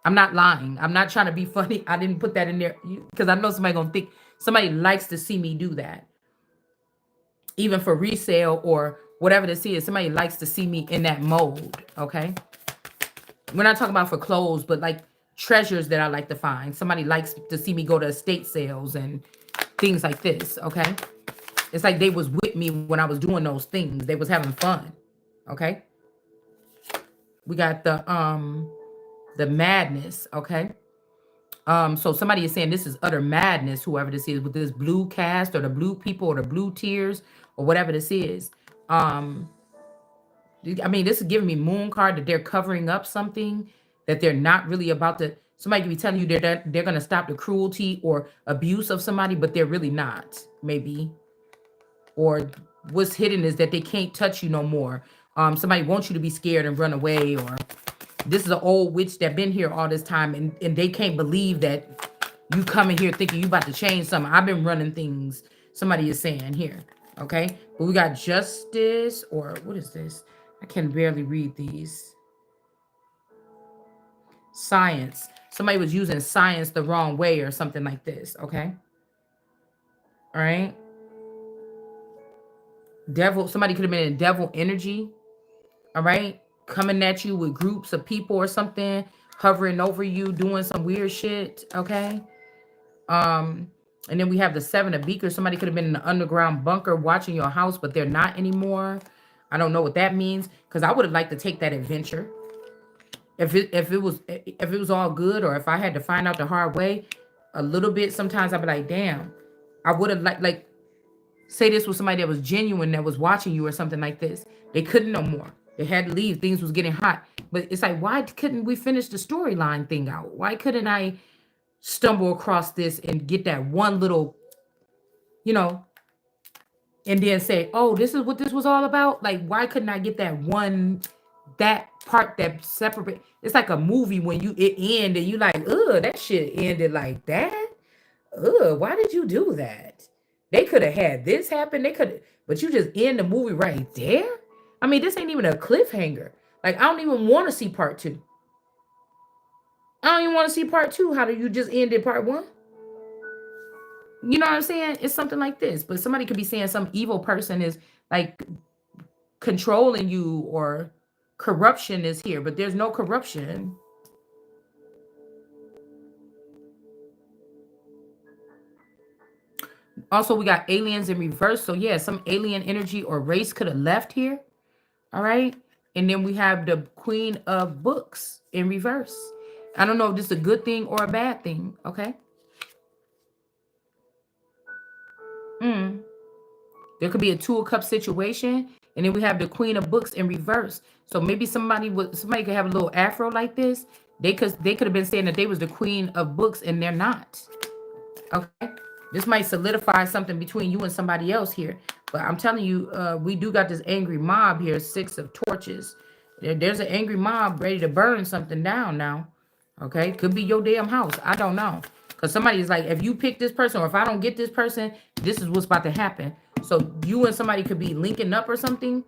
I'm not lying. I'm not trying to be funny. I didn't put that in there because I know somebody gonna think somebody likes to see me do that. Even for resale or whatever this is, somebody likes to see me in that mode. Okay. We're not talking about for clothes, but like treasures that I like to find. Somebody likes to see me go to estate sales and things like this. Okay. It's like they was with me when I was doing those things. They was having fun. Okay. We got the madness. Okay. So somebody is saying this is utter madness, whoever this is, with this blue cast or the blue people or the blue tears or whatever this is. I mean, this is giving me moon card that they're covering up something that they're not really about to. Somebody could be telling you they're going to stop the cruelty or abuse of somebody, but they're really not, maybe. Or what's hidden is that they can't touch you no more. Somebody wants you to be scared and run away, or this is an old witch that been here all this time and they can't believe that you coming here thinking you about to change something. I've been running things, somebody is saying here. Okay. But we got justice, or what is this? I can barely read these. Science. Somebody was using science the wrong way or something like this. Okay. All right. Devil. Somebody could have been in devil energy. All right. Coming at you with groups of people or something, hovering over you, doing some weird shit. Okay. And then we have the Seven of Beakers. Somebody could have been in an underground bunker watching your house, but they're not anymore. I don't know what that means because I would have liked to take that adventure. If it was all good, or if I had to find out the hard way a little bit, sometimes I'd be like, damn, I would have like say this was somebody that was genuine that was watching you or something like this. They couldn't no more. They had to leave. Things was getting hot. But it's like, why couldn't we finish the storyline thing out? Why couldn't I stumble across this and get that one little, you know, and then say, oh, this is what this was all about? Like, why couldn't I get that part that separate? It's like a movie when it end and you like, ugh, that shit ended like that. Ugh, why did you do that? They could have had this happen. But you just end the movie right there. I mean, this ain't even a cliffhanger. Like, I don't even want to see part two. I don't even want to see part two. How do you just end it part one? You know what I'm saying? It's something like this. But somebody could be saying some evil person is like controlling you, or corruption is here, but there's no corruption. Also, we got aliens in reverse. So yeah, some alien energy or race could have left here. All right. And then we have the Queen of Books in reverse. I don't know if this is a good thing or a bad thing. Okay. Mm. There could be a Two of Cups situation, and then we have the Queen of Books in reverse. So maybe somebody could have a little afro like this. They could have been saying that they was the Queen of Books, and they're not. Okay, this might solidify something between you and somebody else here. But I'm telling you, we do got this angry mob here. Six of Torches. There's an angry mob ready to burn something down now. Okay, could be your damn house. I don't know. Because somebody's like, if you pick this person or if I don't get this person, this is what's about to happen. So you and somebody could be linking up or something.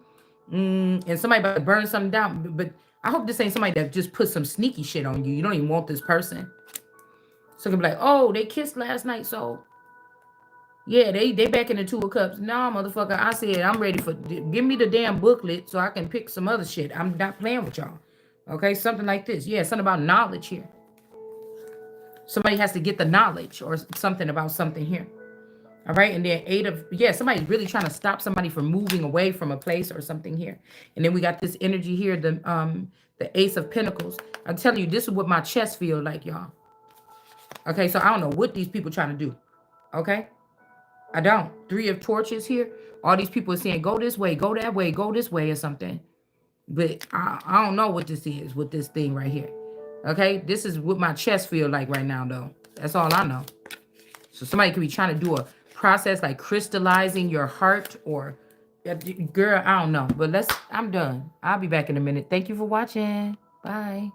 And somebody about to burn something down. But I hope this ain't somebody that just put some sneaky shit on you. You don't even want this person. So it could be like, oh, they kissed last night. So yeah, they back in the Two of Cups. Nah, motherfucker, I said I'm ready for, give me the damn booklet so I can pick some other shit. I'm not playing with y'all. Okay, something like this. Yeah, something about knowledge here. Somebody has to get the knowledge or something about something here. All right, and then somebody's really trying to stop somebody from moving away from a place or something here. And then we got this energy here, the Ace of Pentacles. I'm telling you, this is what my chest feel like, y'all. Okay, so I don't know what these people trying to do. Okay, I don't. Three of Torches here. All these people are saying, go this way, go that way, go this way or something. But I don't know what this is with this thing right here. Okay, this is what my chest feel like right now, though. That's all I know. So somebody could be trying to do a process like crystallizing your heart or, girl, I don't know. But I'm done. I'll be back in a minute. Thank you for watching. Bye.